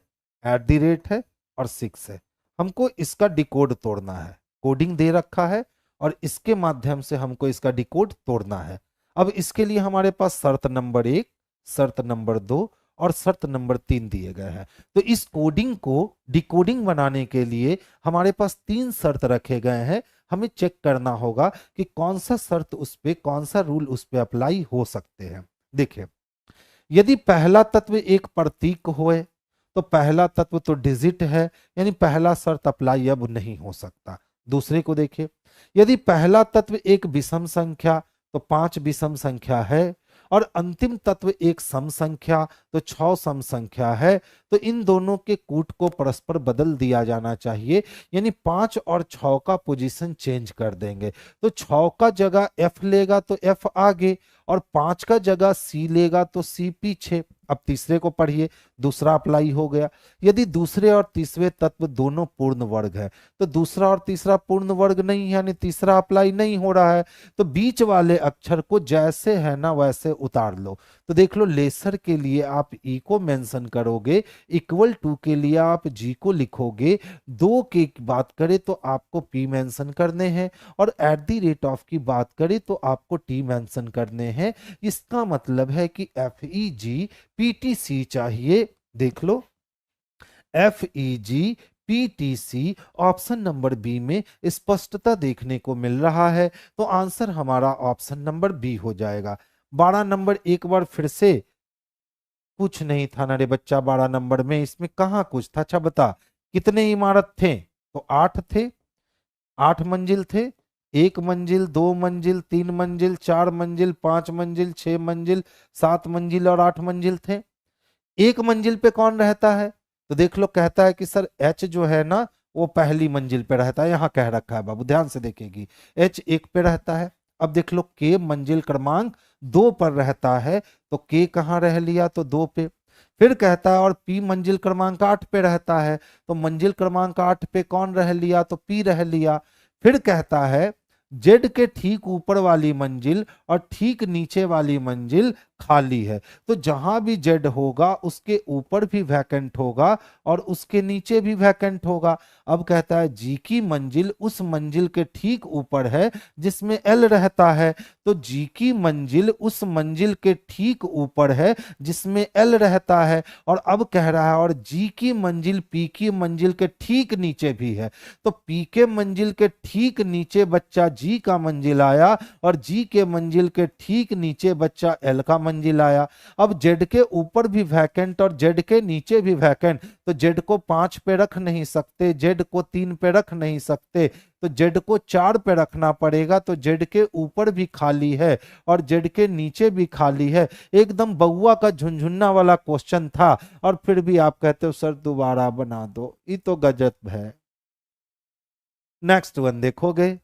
एट द रेट है और 6 है। हमको इसका डिकोड तोड़ना है। कोडिंग दे रखा है और इसके माध्यम से हमको इसका डिकोड तोड़ना है। अब इसके लिए हमारे पास शर्त नंबर 1, शर्त नंबर 2 और शर्त नंबर 3 दिए गए हैं। तो इस कोडिंग को डिकोडिंग बनाने के लिए हमारे पास 3 शर्त रखे गए हैं। हमें चेक करना होगा कि कौन सा शर्त उस पे, कौन सा रूल उस पे अप्लाई हो सकते हैं। देखिए, यदि पहला तत्व एक प्रतीक होए तो पहला तत्व तो डिजिट है, यानी पहला शर्त अप्लाई अब नहीं हो सकता। दूसरे को देखिए, यदि पहला तत्व एक विषम संख्या तो 5 विषम संख्या है और अंतिम तत्व एक सम संख्या तो 6 सम संख्या है। तो इन दोनों के कूट को परस्पर बदल दिया जाना चाहिए, यानी 5 और 6 का पोजीशन चेंज कर देंगे। तो 6 का जगह एफ लेगा तो एफ आगे और 5 का जगह सी लेगा तो सी पीछे। अब तीसरे को पढ़िए, दूसरा अप्लाई हो गया। यदि दूसरे और तीसरे तत्व दोनों पूर्ण वर्ग है तो दूसरा और तीसरा पूर्ण वर्ग नहीं है, यानी तीसरा अप्लाई नहीं हो रहा है। तो बीच वाले अक्षर को जैसे है ना वैसे उतार लो। तो देख लो, लेसर के लिए आप ई को मेंशन करोगे, इक्वल टू के लिए आप जी को लिखोगे, 2 की बात करें तो आपको पी मेंशन करने हैं और एट द रेट ऑफ की बात करें तो आपको टी मेंशन करने हैं। इसका मतलब है कि F E G P T C चाहिए। देख लो, F E G PTC option number B में स्पष्टता देखने को मिल रहा है। तो आंसर हमारा ऑप्शन नंबर बी हो जाएगा। 12 नंबर एक बार फिर से, कुछ नहीं था ना रे बच्चा 12 नंबर में, इसमें कहाँ कुछ था? अच्छा बता, कितने इमारत थे? तो 8 थे, 8 मंजिल थे। 1 मंजिल, 2 मंजिल, 3 मंजिल, 4 मंजिल, 5 मंजिल, 6 मंजिल, 7 मंजिल और 8 मंजिल थे। एक मंजिल पे कौन रहता है? तो देख लो, कहता है कि सर एच जो है ना वो पहली मंजिल पे रहता है। यहाँ कह रखा है बाबू, ध्यान से देखेगी, एच 1 पे रहता है। अब देख लो के मंजिल क्रमांक 2 पर रहता है, तो के कहाँ रह लिया? तो 2 पे। फिर कहता है और पी मंजिल क्रमांक 8 पे रहता है, तो मंजिल क्रमांक 8 पे कौन रह लिया? तो पी रह लिया। फिर कहता है जेड के ठीक ऊपर वाली मंजिल और ठीक नीचे वाली मंजिल खाली है। तो जहां भी जेड होगा उसके ऊपर भी वैकेंट होगा और उसके नीचे भी वैकेंट होगा। अब कहता है जी की मंजिल उस मंजिल के ठीक ऊपर है जिसमें एल रहता है, तो जी की मंजिल उस मंजिल के ठीक ऊपर है जिसमें एल रहता है। और अब कह रहा है और जी की मंजिल पी की मंजिल के ठीक नीचे भी है, तो पी के मंजिल के ठीक नीचे बच्चा जी का मंजिल आया और जी के मंजिल के ठीक नीचे बच्चा एल का मंजिल आया। अब जेड के ऊपर भी वैकेंट और जेड के नीचे भी वैकेंट, तो जेड को 5 पे रख नहीं सकते, जेड को 3 पे रख नहीं सकते, तो जेड को 4 पे रखना पड़ेगा। तो जेड के ऊपर भी खाली है और जेड के नीचे भी खाली है। एकदम बउआ का झुनझुन्ना वाला क्वेश्चन था और फिर भी आप कहते हो सर दोबारा बना दो, ये तो गजब है। नेक्स्ट वन देखोगे,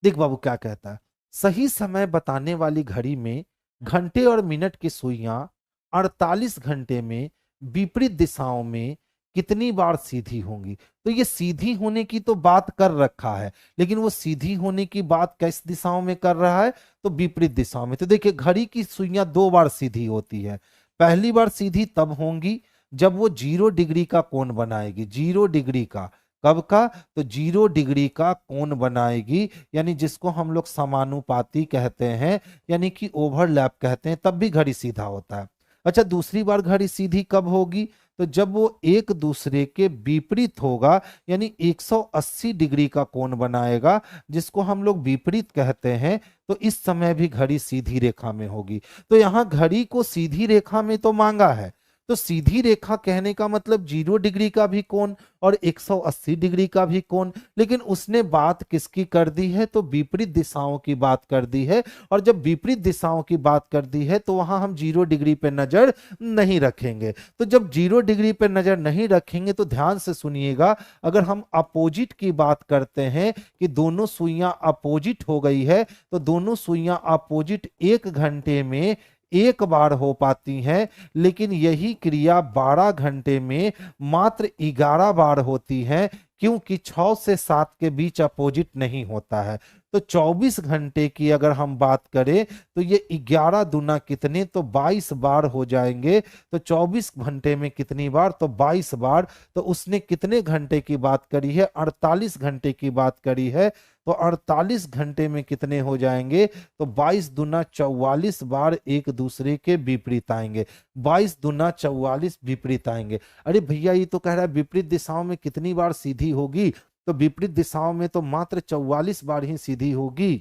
देख बाबू क्या कहता है। सही समय बताने वाली घड़ी में घंटे और मिनट की सुइयां 48 घंटे में विपरीत दिशाओं में कितनी बार सीधी होंगी? तो ये सीधी होने की तो बात कर रखा है, लेकिन वो सीधी होने की बात किस दिशाओं में कर रहा है? तो विपरीत दिशाओं में। तो देखिए घड़ी की सुइयां 2 बार सीधी होती है। पहली बार सीधी तब होंगी जब वो 0 डिग्री का कोण बनाएगी। 0 डिग्री का, कब का? तो 0 डिग्री का कोण बनाएगी, यानी जिसको हम लोग समानुपाती कहते हैं, यानी कि ओवरलैप कहते हैं, तब भी घड़ी सीधा होता है। अच्छा दूसरी बार घड़ी सीधी कब होगी? तो जब वो एक दूसरे के विपरीत होगा, यानी 180 डिग्री का कोण बनाएगा, जिसको हम लोग विपरीत कहते हैं, तो इस समय भी घड़ी सीधी रेखा में होगी। तो यहां घड़ी को सीधी रेखा में तो मांगा है, तो सीधी रेखा कहने का मतलब 0 डिग्री का भी कोण और 180 डिग्री का भी कोण, लेकिन उसने बात किसकी कर दी है? तो विपरीत दिशाओं की बात कर दी है। और जब विपरीत दिशाओं की बात कर दी है तो वहां हम 0 डिग्री पे नजर नहीं रखेंगे। तो जब 0 डिग्री पे नजर नहीं रखेंगे तो ध्यान से सुनिएगा, अगर हम अपोजिट की बात करते हैं कि दोनों सुइयां अपोजिट हो गई है, तो दोनों सुइयां अपोजिट 1 घंटे में एक बार हो पाती हैं, लेकिन यही क्रिया 12 घंटे में मात्र 11 बार होती है, क्योंकि 6 से 7 के बीच अपोजिट नहीं होता है। तो 24 घंटे की अगर हम बात करें तो ये 11 दूना कितने? तो 22 बार हो जाएंगे। तो 24 घंटे में कितनी बार? तो 22 बार। तो उसने कितने घंटे की बात करी है? 48 घंटे की बात करी है। तो 48 घंटे में कितने हो जाएंगे? तो 22 दूना 44 बार एक दूसरे के विपरीत आएंगे। 22 दूना 44 विपरीत आएंगे। अरे भैया ये तो कह रहा है विपरीत दिशाओं में कितनी बार सीधी होगी? तो विपरीत दिशाओं में तो मात्र 44 बार ही सीधी होगी।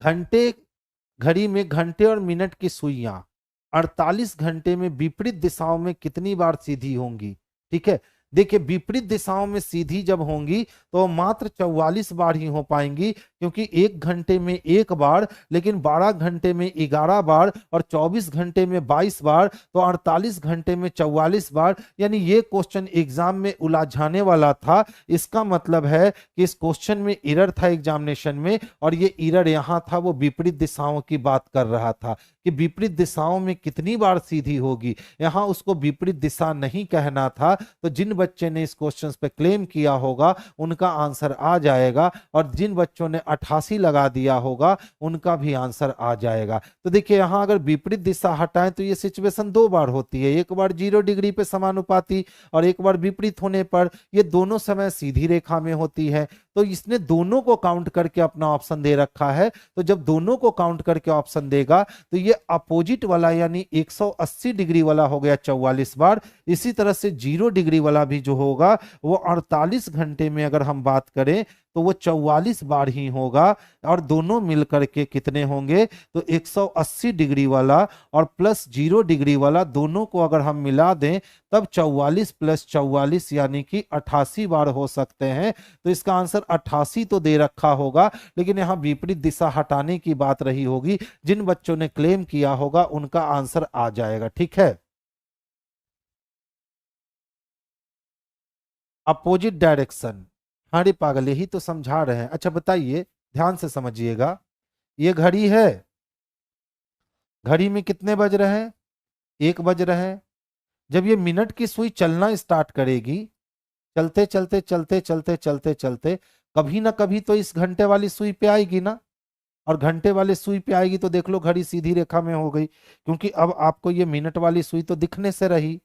घंटे, घड़ी में घंटे और मिनट की सुइयां 48 घंटे में विपरीत दिशाओं में कितनी बार सीधी होंगी? ठीक है, देखिए विपरीत दिशाओं में सीधी जब होंगी तो मात्र 44 बार ही हो पाएंगी, क्योंकि 1 घंटे में 1 बार, लेकिन 12 घंटे में 11 बार और 24 घंटे में 22 बार, तो 48 घंटे में 44 बार। यानी ये क्वेश्चन एग्जाम में उलझाने वाला था। इसका मतलब है कि इस क्वेश्चन में एरर था एग्जामिनेशन में, और ये एरर यहाँ था, वो विपरीत दिशाओं की बात कर रहा था कि विपरीत दिशाओं में कितनी बार सीधी होगी। यहाँ उसको विपरीत दिशा नहीं कहना था, तो जिन बच्चे ने इस क्वेश्चन पे क्लेम किया होगा उनका आंसर आ जाएगा, और जिन बच्चों ने 88 लगा दिया होगा उनका भी आंसर आ जाएगा। तो देखिए यहां अगर विपरीत दिशा हटाएं तो ये सिचुएशन दो बार होती है, एक बार 0 डिग्री पे समानुपाती और एक बार विपरीत होने पर। ये दोनों समय सीधी रेखा में होती है, तो इसने दोनों को काउंट करके अपना ऑप्शन दे रखा है। तो जब दोनों को काउंट करके ऑप्शन देगा तो ये अपोजिट वाला यानी 180 डिग्री वाला हो गया 44 बार। इसी तरह से 0 डिग्री वाला भी जो होगा वो 48 घंटे में अगर हम बात करें तो वो 44 बार ही होगा, और दोनों मिलकर के कितने होंगे तो 180 डिग्री वाला और प्लस 0 डिग्री वाला दोनों को अगर हम मिला दें तब 44 प्लस 44 यानी कि 88 बार हो सकते हैं। तो इसका आंसर 88 तो दे रखा होगा, लेकिन यहां विपरीत दिशा हटाने की बात रही होगी। जिन बच्चों ने क्लेम किया होगा उनका आंसर आ जाएगा। ठीक है, अपोजिट डायरेक्शन। अरे पागल, यही तो समझा रहे हैं। अच्छा बताइए, ध्यान से समझिएगा, ये घड़ी है, घड़ी में कितने बज रहे हैं, 1 बज रहे हैं। जब ये मिनट की सुई चलना स्टार्ट करेगी, चलते चलते चलते चलते चलते चलते कभी ना कभी तो इस घंटे वाली सुई पे आएगी ना, और घंटे वाली सुई पे आएगी तो देख लो घड़ी सीधी रेखा में हो गई, क्योंकि अब आपको ये मिनट वाली सुई तो दिखने से रही,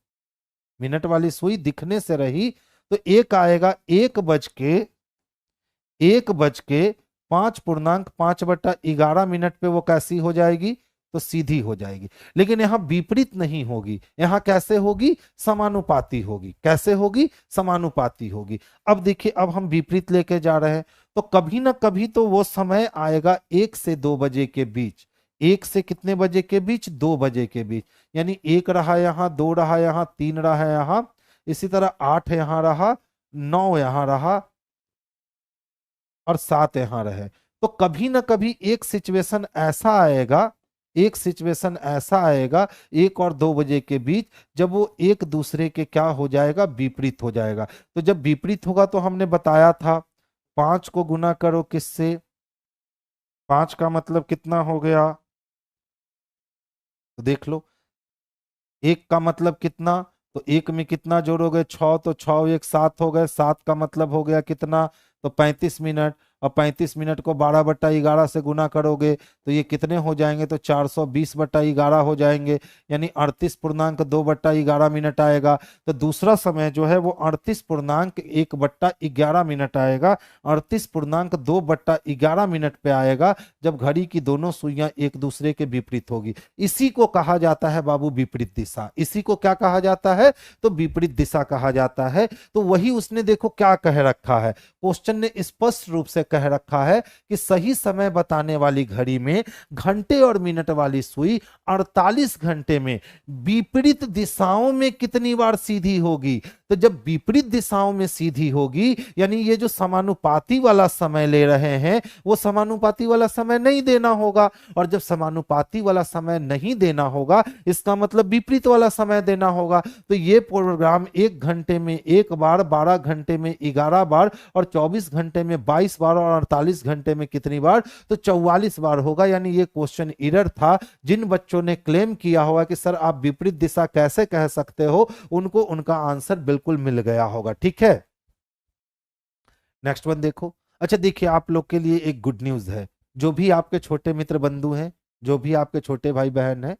मिनट वाली सुई दिखने से रही। तो एक आएगा 1 बज के 5.5 मिनट पे वो कैसी हो जाएगी तो सीधी हो जाएगी। लेकिन यहां विपरीत नहीं होगी, यहां कैसे होगी, समानुपाती होगी। कैसे होगी, समानुपाती होगी। अब देखिए, अब हम विपरीत लेके जा रहे हैं तो कभी ना कभी तो वो समय आएगा 1 से 2 बजे के बीच। 1 से कितने बजे के बीच, 2 बजे के बीच। यानी 1 रहा यहां, 2 रहा यहां, 3 रहा यहां, इसी तरह 8 यहां रहा, 9 यहां रहा और 7 यहां रहे। तो कभी ना कभी एक सिचुएशन ऐसा आएगा, एक सिचुएशन ऐसा आएगा 1 और 2 बजे के बीच, जब वो एक दूसरे के क्या हो जाएगा, विपरीत हो जाएगा। तो जब विपरीत होगा तो हमने बताया था 5 को गुना करो किससे, 5 का मतलब कितना हो गया, तो देख लो। 1 का मतलब कितना, तो 1 में कितना जोड़ोगे 6, तो 6 1 7 हो गए, 7 का मतलब हो गया कितना तो 35 मिनट, और 35 मिनट को 12/11 से गुना करोगे तो ये कितने हो जाएंगे तो 420/11 हो जाएंगे, यानी 38.2/11 मिनट आएगा। तो दूसरा समय जो है वो 38.1/11 मिनट आएगा, 38.2/11 मिनट पे आएगा, जब घड़ी की दोनों सुइयां एक दूसरे के विपरीत होगी। इसी को कहा जाता है बाबू विपरीत दिशा। इसी को क्या कहा जाता है, तो विपरीत दिशा कहा जाता है। तो वही उसने देखो क्या कह रखा है, क्वेश्चन ने स्पष्ट रूप से कह रखा है कि सही समय बताने वाली घड़ी में घंटे और मिनट वाली सुई 48 घंटे में विपरीत दिशाओं में कितनी बार सीधी होगी। तो जब विपरीत दिशाओं में सीधी होगी, यानी ये जो समानुपाती वाला समय ले रहे हैं वो समानुपाती वाला समय नहीं देना होगा, और जब समानुपाती वाला समय नहीं देना होगा इसका मतलब विपरीत वाला समय देना होगा। तो ये प्रोग्राम 1 घंटे में 1 बार, 12 घंटे में 11 बार, और 24 घंटे में 22 बार, और 48 घंटे में कितनी बार तो 44 बार होगा। यानी ये क्वेश्चन एरर था। जिन बच्चों ने क्लेम किया होगा कि सर आप विपरीत दिशा कैसे कह सकते हो, उनको उनका आंसर बिल्कुल मिल गया होगा। ठीक है, नेक्स्ट वन देखो। अच्छा देखिए, आप लोग के लिए एक गुड न्यूज है। जो भी आपके छोटे मित्र बंधु हैं, जो भी आपके छोटे भाई बहन हैं,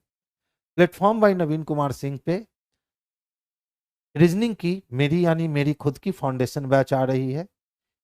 प्लेटफॉर्म बाय नवीन कुमार सिंह पे रीजनिंग की मेरी यानी मेरी खुद की फाउंडेशन बैच आ रही है।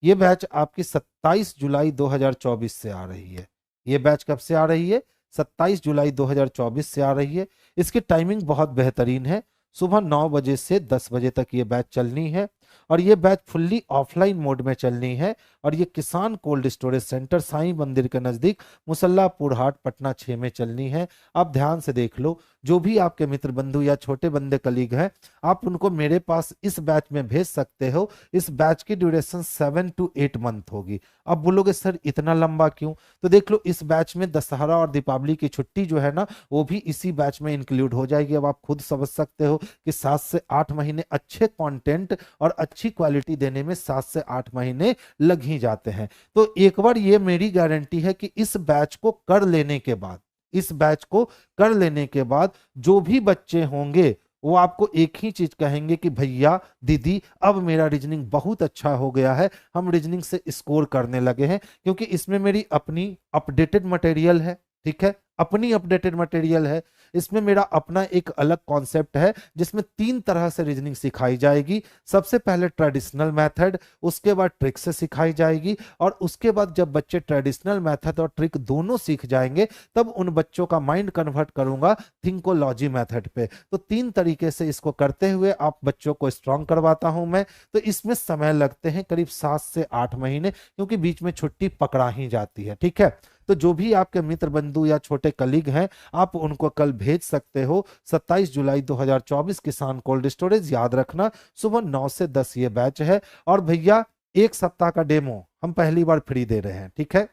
ये बैच आपकी 27 जुलाई 2024 से आ रही है। ये बैच कब से आ रही है, 27 जुलाई 2024 से आ रही है। इसकी टाइमिंग बहुत बेहतरीन है, सुबह 9 बजे से 10 बजे तक ये बैच चलनी है, और ये बैच फुल्ली ऑफलाइन मोड में चलनी है। और ये किसान कोल्ड स्टोरेज सेंटर साईं मंदिर के नजदीक मुसल्लापुर हाट पटना 6 में चलनी है। आप ध्यान से देख लो, जो भी आपके मित्र बंधु या छोटे बंदे कलीग हैं, आप उनको मेरे पास इस बैच में भेज सकते हो। इस बैच की ड्यूरेशन 7 to 8 मंथ होगी। अब बोलोगे सर इतना लंबा क्यों, तो देख लो इस बैच में दशहरा और दीपावली की छुट्टी जो है ना वो भी इसी बैच में इंक्लूड हो जाएगी। अब आप खुद समझ सकते हो कि 7 से 8 महीने अच्छे कंटेंट और अच्छी क्वालिटी देने में 7 से 8 महीने लग ही जाते हैं। तो एक बार ये मेरी गारंटी है कि इस बैच को कर लेने के बाद, इस बैच को कर लेने के बाद जो भी बच्चे होंगे वो आपको एक ही चीज कहेंगे कि भैया दीदी अब मेरा रीजनिंग बहुत अच्छा हो गया है, हम रीजनिंग से स्कोर करने लगे हैं, क्योंकि इसमें मेरी अपनी अपडेटेड मटेरियल है। ठीक है, अपनी अपडेटेड मटेरियल है, इसमें मेरा अपना एक अलग कॉन्सेप्ट है जिसमें 3 तरह से रीजनिंग सिखाई जाएगी। सबसे पहले ट्रेडिशनल मेथड, उसके बाद ट्रिक से सिखाई जाएगी, और उसके बाद जब बच्चे ट्रेडिशनल मेथड और ट्रिक दोनों सीख जाएंगे तब उन बच्चों का माइंड कन्वर्ट करूंगा थिंकोलॉजी मेथड पे। तो 3 तरीके से इसको करते हुए आप बच्चों को स्ट्रांग करवाता हूं मैं। तो इसमें समय लगते हैं करीब 7 से 8 महीने, क्योंकि बीच में छुट्टी पकड़ा ही जाती है। ठीक है, तो जो भी आपके मित्र बंधु या छोटे कलीग हैं आप उनको कल भेज सकते हो। 27 जुलाई 2024 किसान कोल्ड स्टोरेज, याद रखना सुबह 9 से 10 ये बैच है। और भैया 1 सप्ताह का डेमो हम पहली बार फ्री दे रहे हैं। ठीक है,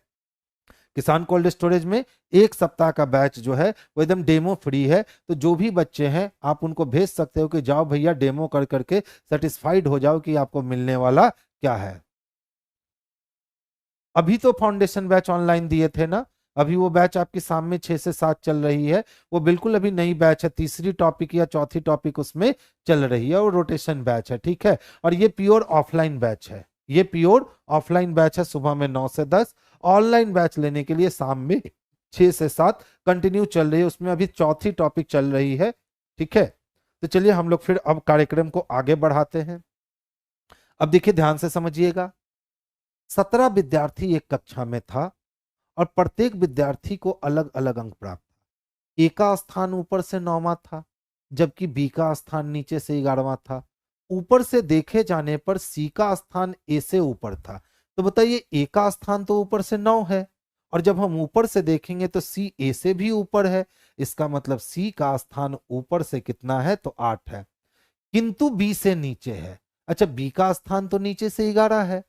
किसान कोल्ड स्टोरेज में 1 सप्ताह का बैच जो है वो एकदम डेमो फ्री है। तो जो भी बच्चे हैं आप उनको भेज सकते हो कि जाओ भैया डेमो कर करके सेटिस्फाइड हो जाओ कि आपको मिलने वाला क्या है। अभी तो फाउंडेशन बैच ऑनलाइन दिए थे ना, अभी वो बैच आपके सामने 6 से 7 चल रही है, वो बिल्कुल अभी नई बैच है, तीसरी टॉपिक या चौथी टॉपिक उसमें चल रही है, और रोटेशन बैच है। ठीक है, और ये प्योर ऑफलाइन बैच है, ये प्योर ऑफलाइन बैच है, सुबह में 9 से 10। ऑनलाइन बैच लेने के लिए शाम में 6 से 7 कंटिन्यू चल रही है, उसमें अभी चौथी टॉपिक चल रही है। ठीक है, तो चलिए हम लोग फिर अब कार्यक्रम को आगे बढ़ाते हैं। अब देखिए ध्यान से समझिएगा, 17 विद्यार्थी एक कक्षा में था और प्रत्येक विद्यार्थी को अलग अलग अंक प्राप्त था। ए का स्थान ऊपर से 9वां था, जबकि बी का स्थान नीचे से 11वां था। ऊपर से देखे जाने पर सी का स्थान ए से ऊपर था। तो बताइए ए का स्थान तो ऊपर से 9 है, और जब हम ऊपर से देखेंगे तो सी ए से भी ऊपर है, इसका मतलब सी का स्थान ऊपर से कितना है, तो 8 है, किंतु बी से नीचे है। अच्छा, बी का स्थान तो नीचे से 11 है,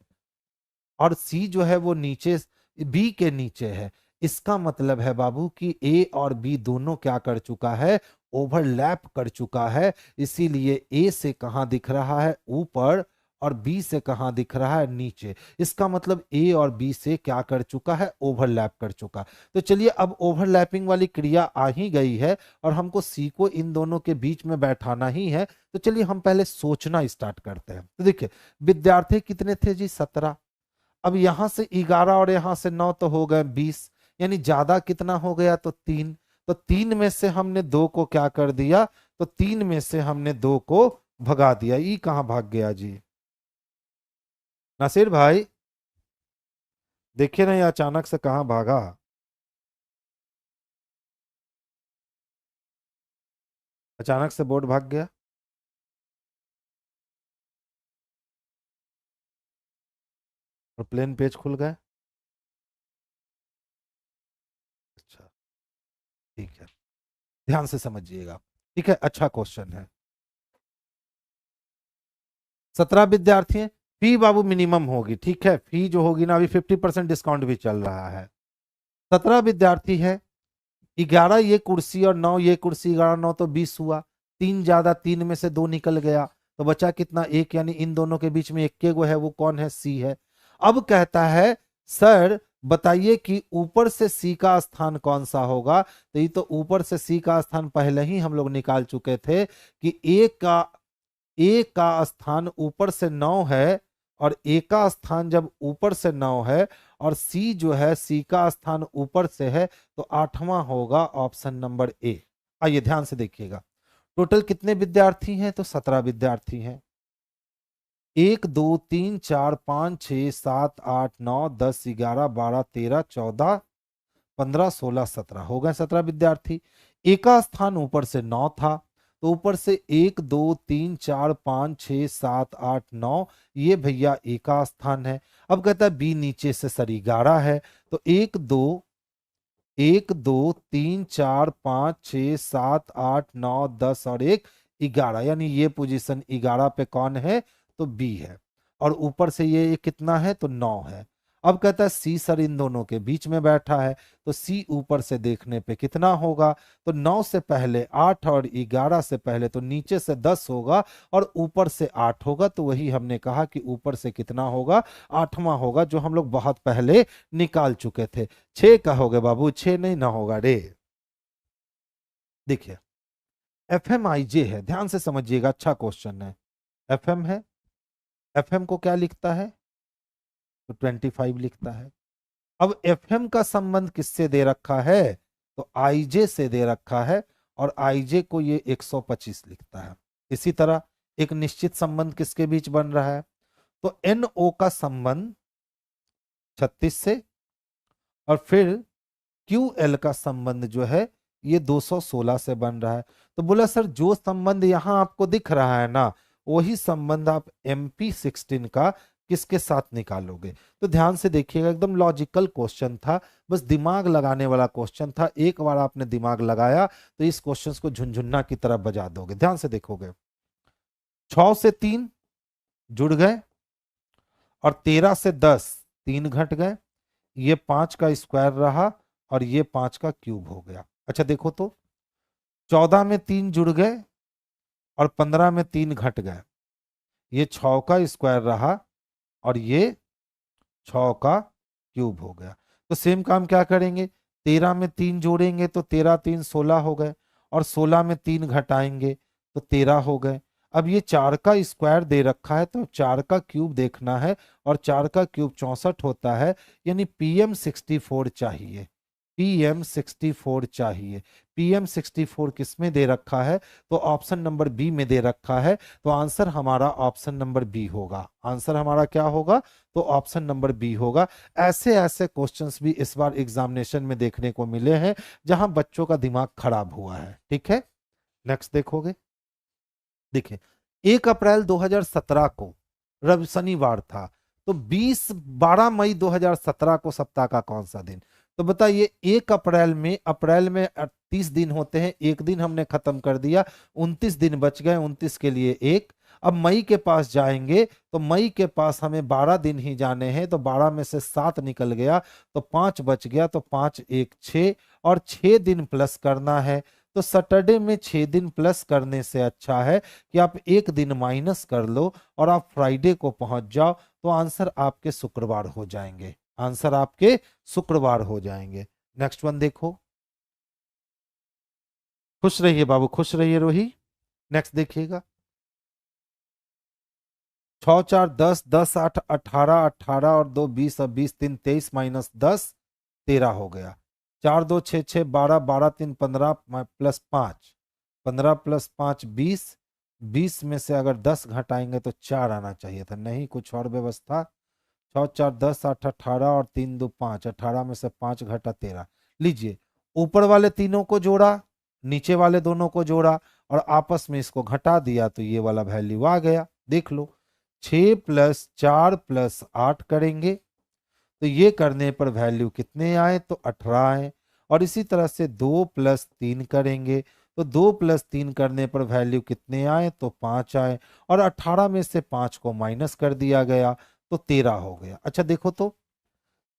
और सी जो है वो नीचे बी के नीचे है। इसका मतलब है बाबू कि ए और बी दोनों क्या कर चुका है, ओवरलैप कर चुका है। इसीलिए ए से कहां दिख रहा है, ऊपर, और बी से कहां दिख रहा है, नीचे। इसका मतलब ए और बी से क्या कर चुका है, ओवरलैप कर चुका। तो चलिए अब ओवरलैपिंग वाली क्रिया आ ही गई है और हमको सी को इन दोनों के बीच में बैठाना ही है। तो चलिए हम पहले सोचना स्टार्ट करते हैं। तो देखिए विद्यार्थी कितने थे जी, 17। अब यहां से 11 और यहां से 9 तो हो गए 20, यानी ज्यादा कितना हो गया, तो 3। तो 3 में से हमने 2 को क्या कर दिया, तो 3 में से हमने 2 को भगा दिया। ई कहां भाग गया जी, नासिर भाई देखिए ना ये अचानक से कहां भागा। अचानक से बोर्ड भाग गया, और प्लेन पेज खुल गए। अच्छा, ठीक है, ध्यान से समझिएगा। ठीक है, अच्छा क्वेश्चन है। 17 विद्यार्थी हैं, फी बाबू मिनिमम होगी। ठीक है, फी जो होगी ना, अभी 50% डिस्काउंट भी चल रहा है। 17 विद्यार्थी है, 11 ये कुर्सी और 9 ये कुर्सी, 11 9 तो 20 हुआ। 3 ज्यादा, 3 में से 2 निकल गया, तो बचा कितना, 1। यानी इन दोनों के बीच में एक के गो है, वो कौन है, सी है। अब कहता है सर बताइए कि ऊपर से सी का स्थान कौन सा होगा। तो ये तो ऊपर से सी का स्थान पहले ही हम लोग निकाल चुके थे कि ए का स्थान ऊपर से 9 है, और ए का स्थान जब ऊपर से 9 है और सी जो है, सी का स्थान ऊपर से है, तो 8वां होगा ऑप्शन नंबर ए। आइए ध्यान से देखिएगा, टोटल कितने विद्यार्थी हैं, तो 17 विद्यार्थी हैं। 1 2 3 4 5 6 7 8 9 10 11 12 13 14 15 16 17 हो गए 17 विद्यार्थी। ए का स्थान ऊपर से 9 था, तो ऊपर से 1 2 3 4 5 6 7 8 9, ये भैया ए का स्थान है। अब कहता है बी नीचे से सर 11 है, तो 1 2 1 2 3 4 5 6 7 8 9 10 और 1 11, यानी ये पोजीशन 11 पे कौन है, तो बी है। और ऊपर से ये कितना है, तो 9 है। अब कहता है सी सर इन दोनों के बीच में बैठा है, तो सी ऊपर से देखने पे कितना होगा, तो 9 से पहले 8 और 11 से पहले तो नीचे से 10 होगा, और ऊपर से 8 होगा। तो वही हमने कहा कि ऊपर से कितना होगा, 8वां होगा, जो हम लोग बहुत पहले निकाल चुके थे। 6 का होगा बाबू, 6 नहीं ना होगा रे। देखिए एफएम आईजे है, ध्यान से समझिएगा, अच्छा क्वेश्चन है। एफएम है, एफएम को क्या लिखता है, तो 25 लिखता है। अब एफएम का संबंध किससे दे रखा है, तो आईजे से दे रखा है, और आईजे को ये 125 लिखता है। इसी तरह एक निश्चित संबंध किसके बीच बन रहा है, तो एनओ का संबंध 36 से, और फिर क्यू एल का संबंध जो है ये 216 से बन रहा है। तो बोला सर जो संबंध यहां आपको दिख रहा है ना, वही संबंध आप MP16 का किसके साथ निकालोगे। तो ध्यान से देखिएगा, एकदम लॉजिकल क्वेश्चन था, बस दिमाग लगाने वाला क्वेश्चन था। एक बार आपने दिमाग लगाया तो इस क्वेश्चन को झुनझुन्ना की तरह बजा दोगे। ध्यान से देखोगे, 6 से 3 जुड़ गए, और 13 से 10 3 घट गए, ये 5 का स्क्वायर रहा, और ये 5 का क्यूब हो गया। अच्छा देखो तो, 14 में 3 जुड़ गए, और 15 में 3 घट गए, ये 6 का स्क्वायर रहा, और ये 6 का क्यूब हो गया। तो सेम काम क्या करेंगे, 13 में 3 जोड़ेंगे तो 13 3 16 हो गए, और 16 में 3 घटाएंगे तो 13 हो गए। अब ये 4 का स्क्वायर दे रखा है, तो 4 का क्यूब देखना है, और 4 का क्यूब 64 होता है, यानी PM64 चाहिए। PM64 चाहिए। PM64 किस में दे रखा है, तो ऑप्शन नंबर बी में दे रखा है। तो आंसर हमारा ऑप्शन नंबर बी होगा। आंसर हमारा क्या होगा, तो ऑप्शन नंबर बी होगा। ऐसे ऐसे क्वेश्चंस भी इस बार एग्जामिनेशन में देखने को मिले हैं जहां बच्चों का दिमाग खराब हुआ है। ठीक है, नेक्स्ट देखोगे, देखिए 1 अप्रैल 2017 को रवि शनिवार था, तो 12 मई 2017 को सप्ताह का कौन सा दिन। तो बताइए 1 अप्रैल में 30 दिन होते हैं, एक दिन हमने खत्म कर दिया, 29 दिन बच गए, 29 के लिए एक। अब मई के पास जाएंगे तो मई के पास हमें 12 दिन ही जाने हैं, तो 12 में से 7 निकल गया तो 5 बच गया, तो 5 1 6, और 6 दिन प्लस करना है। तो सैटरडे में 6 दिन प्लस करने से अच्छा है कि आप एक दिन माइनस कर लो और आप फ्राइडे को पहुंच जाओ, तो आंसर आपके शुक्रवार हो जाएंगे। आंसर आपके शुक्रवार हो जाएंगे। नेक्स्ट वन देखो, खुश रहिए बाबू, खुश रहिए रोही। नेक्स्ट देखिएगा, 6 4 10 10 8 18 18 और 2 20 और 20 3 23 माइनस 10 13 हो गया। 4 2 6 6 12 12 3 15 प्लस 5 15 प्लस 5 20, 20 में से अगर 10 घटाएंगे तो 4 आना चाहिए था, नहीं कुछ और व्यवस्था। 6 4 10 8 18 और 3 2 5, 18 में से 5 घटा 13। लीजिए, ऊपर वाले तीनों को जोड़ा, नीचे वाले दोनों को जोड़ा, और आपस में इसको घटा दिया, तो ये वाला वैल्यू आ गया। देख लो, 6 प्लस 4 प्लस 8 करेंगे तो ये करने पर वैल्यू कितने आए, तो 18 आए। और इसी तरह से 2 प्लस 3 करेंगे तो 2 प्लस 3 करने पर वैल्यू कितने आए, तो 5 आए। और 18 में से 5 को माइनस कर दिया गया तो 13 हो गया। अच्छा देखो तो,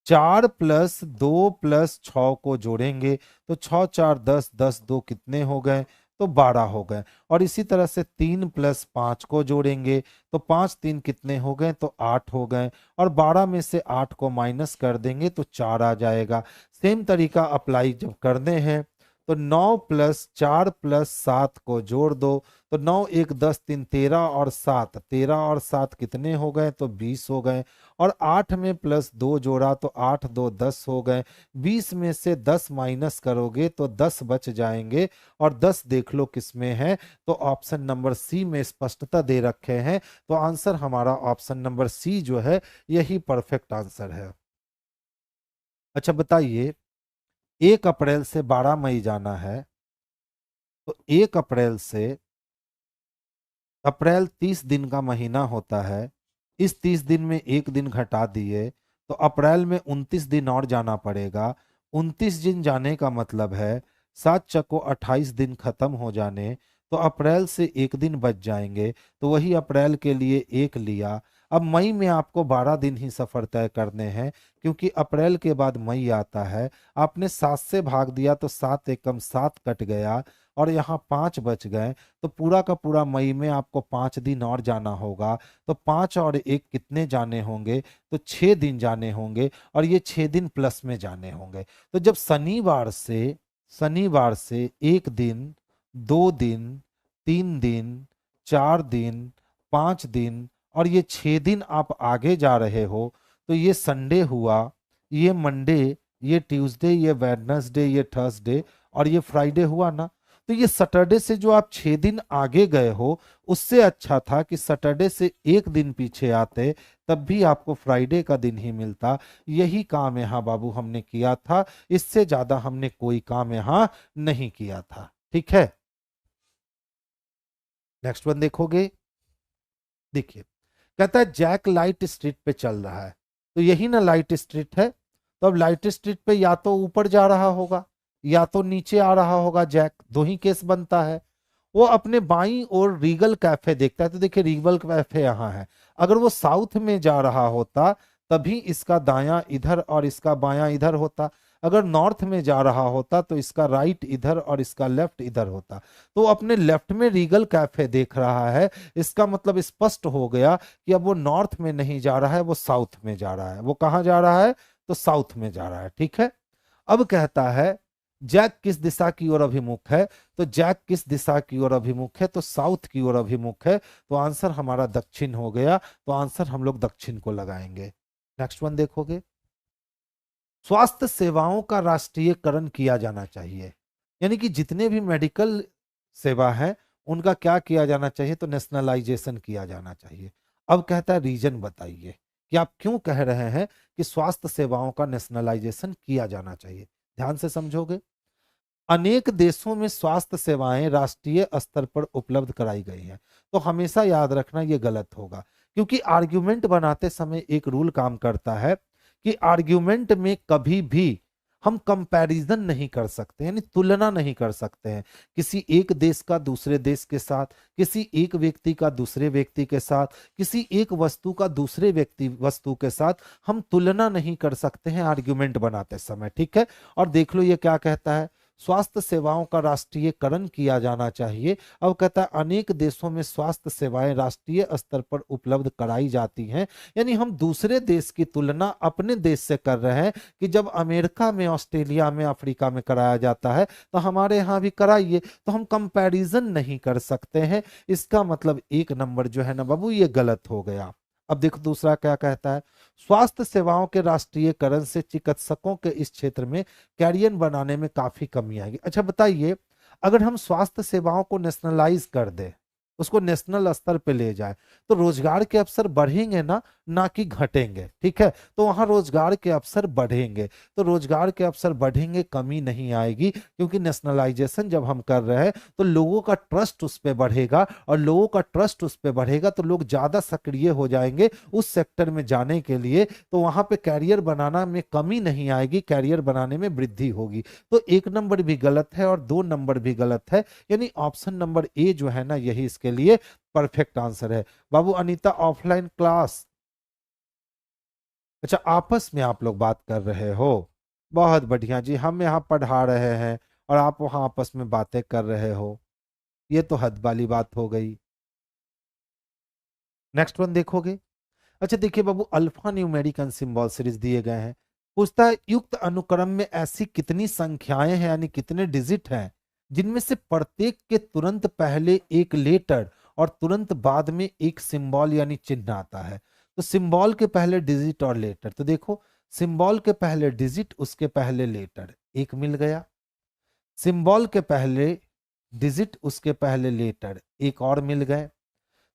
4 प्लस 2 प्लस 6 को जोड़ेंगे तो 6 4 10 10 2 कितने हो गए, तो 12 हो गए। और इसी तरह से 3 प्लस 5 को जोड़ेंगे तो 5 3 कितने हो गए, तो 8 हो गए। और 12 में से 8 को माइनस कर देंगे तो 4 आ जाएगा। सेम तरीका अप्लाई जब करने हैं तो 9 प्लस 4 प्लस 7 को जोड़ दो तो 9 1 10 3 13 और 7, 13 और 7 कितने हो गए, तो 20 हो गए। और 8 में प्लस 2 जोड़ा तो 8 2 10 हो गए। 20 में से 10 माइनस करोगे तो 10 बच जाएंगे, और 10 देख लो किस में है, तो ऑप्शन नंबर सी में स्पष्टता दे रखे हैं। तो आंसर हमारा ऑप्शन नंबर सी जो है यही परफेक्ट आंसर है। अच्छा बताइए, 1 अप्रैल से 12 मई जाना है, तो 1 अप्रैल से, अप्रैल 30 दिन का महीना होता है, इस 30 दिन में एक दिन घटा दिए तो अप्रैल में 29 दिन और जाना पड़ेगा। 29 दिन जाने का मतलब है 7 चक्को 28 दिन खत्म हो जाने, तो अप्रैल से एक दिन बच जाएंगे, तो वही अप्रैल के लिए एक लिया। अब मई में आपको 12 दिन ही सफर तय करने हैं, क्योंकि अप्रैल के बाद मई आता है। आपने 7 से भाग दिया तो 7 एकम 7 कट गया, और यहाँ 5 बच गए, तो पूरा का पूरा मई में आपको 5 दिन और जाना होगा। तो 5 और 1 कितने जाने होंगे, तो 6 दिन जाने होंगे, और ये 6 दिन प्लस में जाने होंगे। तो जब शनिवार से एक दिन 2 दिन, 3 दिन, 4 दिन, 5 दिन और ये 6 दिन आप आगे जा रहे हो, तो ये संडे हुआ, ये मंडे, ये ट्यूसडे, ये वेडनेसडे, ये थर्सडे और ये फ्राइडे हुआ ना। तो ये सैटरडे से जो आप 6 दिन आगे गए हो, उससे अच्छा था कि सैटरडे से एक दिन पीछे आते, तब भी आपको फ्राइडे का दिन ही मिलता। यही काम यहाँ बाबू हमने किया था, इससे ज्यादा हमने कोई काम यहाँ नहीं किया था। ठीक है, नेक्स्ट वन देखोगे। देखिए, कहता है जैक लाइट स्ट्रीट पे चल रहा है, तो यही ना लाइट स्ट्रीट है। तो अब लाइट स्ट्रीट पे या तो ऊपर जा रहा होगा या तो नीचे आ रहा होगा जैक, दो ही केस बनता है। वो अपने बाईं ओर रीगल कैफे देखता है, तो देखिए रीगल कैफे यहाँ है। अगर वो साउथ में जा रहा होता तभी इसका दायां इधर और इसका बायां इधर होता। अगर नॉर्थ में जा रहा होता तो इसका राइट इधर और इसका लेफ्ट इधर होता। तो वो अपने लेफ्ट में रीगल कैफे देख रहा है, इसका मतलब स्पष्ट हो गया कि अब वो नॉर्थ में नहीं जा रहा है, वो साउथ में जा रहा है। वो कहाँ जा रहा है? तो साउथ में जा रहा है। ठीक है, अब कहता है जैक किस दिशा की ओर अभिमुख है? तो जैक किस दिशा की ओर अभिमुख है? तो साउथ की ओर अभिमुख है, तो आंसर हमारा दक्षिण हो गया। तो आंसर हम लोग दक्षिण को लगाएंगे। नेक्स्ट वन देखोगे, स्वास्थ्य सेवाओं का राष्ट्रीयकरण किया जाना चाहिए। यानी कि जितने भी मेडिकल सेवा है उनका क्या किया जाना चाहिए? तो नेशनलाइजेशन किया जाना चाहिए। अब कहता है रीजन बताइए कि आप क्यों कह रहे हैं कि स्वास्थ्य सेवाओं का नेशनलाइजेशन किया जाना चाहिए। ध्यान से समझोगे। अनेक देशों में स्वास्थ्य सेवाएं राष्ट्रीय स्तर पर उपलब्ध कराई गई हैं। तो हमेशा याद रखना ये गलत होगा, क्योंकि आर्ग्यूमेंट बनाते समय एक रूल काम करता है कि आर्ग्यूमेंट में कभी भी हम कंपैरिजन नहीं कर सकते, यानी तुलना नहीं कर सकते हैं किसी एक देश का दूसरे देश के साथ, किसी एक व्यक्ति का दूसरे व्यक्ति के साथ, किसी एक वस्तु का दूसरे व्यक्ति वस्तु के साथ हम तुलना नहीं कर सकते हैं आर्ग्यूमेंट बनाते समय। ठीक है, और देख लो ये क्या कहता है, स्वास्थ्य सेवाओं का राष्ट्रीयकरण किया जाना चाहिए। अब कहता है अनेक देशों में स्वास्थ्य सेवाएं राष्ट्रीय स्तर पर उपलब्ध कराई जाती हैं। यानी हम दूसरे देश की तुलना अपने देश से कर रहे हैं कि जब अमेरिका में, ऑस्ट्रेलिया में, अफ्रीका में कराया जाता है तो हमारे यहाँ भी कराइए। तो हम कंपैरिजन नहीं कर सकते हैं। इसका मतलब एक नंबर जो है ना बाबू ये गलत हो गया। अब देखो दूसरा क्या कहता है, स्वास्थ्य सेवाओं के राष्ट्रीयकरण से चिकित्सकों के इस क्षेत्र में कैरियर बनाने में काफी कमी आएगी। अच्छा बताइए, अगर हम स्वास्थ्य सेवाओं को नेशनलाइज कर दे, उसको नेशनल स्तर पे ले जाए, तो रोजगार के अवसर बढ़ेंगे ना कि घटेंगे। ठीक है, तो वहां रोजगार के अवसर बढ़ेंगे। तो रोजगार के अवसर बढ़ेंगे, कमी नहीं आएगी, क्योंकि नेशनलाइजेशन जब हम कर रहे हैं तो लोगों का ट्रस्ट उस पर बढ़ेगा, और लोगों का ट्रस्ट उस पर बढ़ेगा तो लोग ज्यादा सक्रिय हो जाएंगे उस सेक्टर में जाने के लिए। तो वहां पे कैरियर बनाना में कमी नहीं आएगी, कैरियर बनाने में वृद्धि होगी। तो एक नंबर भी गलत है और 2 नंबर भी गलत है, यानी ऑप्शन नंबर ए जो है ना यही इसके लिए परफेक्ट आंसर है। बाबू अनीता ऑफलाइन क्लास, अच्छा आपस में आप लोग बात कर रहे हो, बहुत बढ़िया जी। हम यहाँ पढ़ा रहे हैं और आप वहां आपस में बातें कर रहे हो, ये तो हद वाली बात हो गई। नेक्स्ट वन देखोगे। अच्छा देखिए बाबू, alphanumeric and symbol series दिए गए हैं। पूछता है युक्त अनुक्रम में ऐसी कितनी संख्याएं हैं, यानी कितने डिजिट हैं, जिनमें से प्रत्येक के तुरंत पहले एक लेटर और तुरंत बाद में एक सिंबल यानी चिन्ह आता है। तो सिंबल के पहले डिजिट और लेटर, तो देखो सिंबल के पहले डिजिट उसके पहले लेटर एक मिल गया, सिंबल के पहले डिजिट उसके पहले लेटर एक और मिल गए,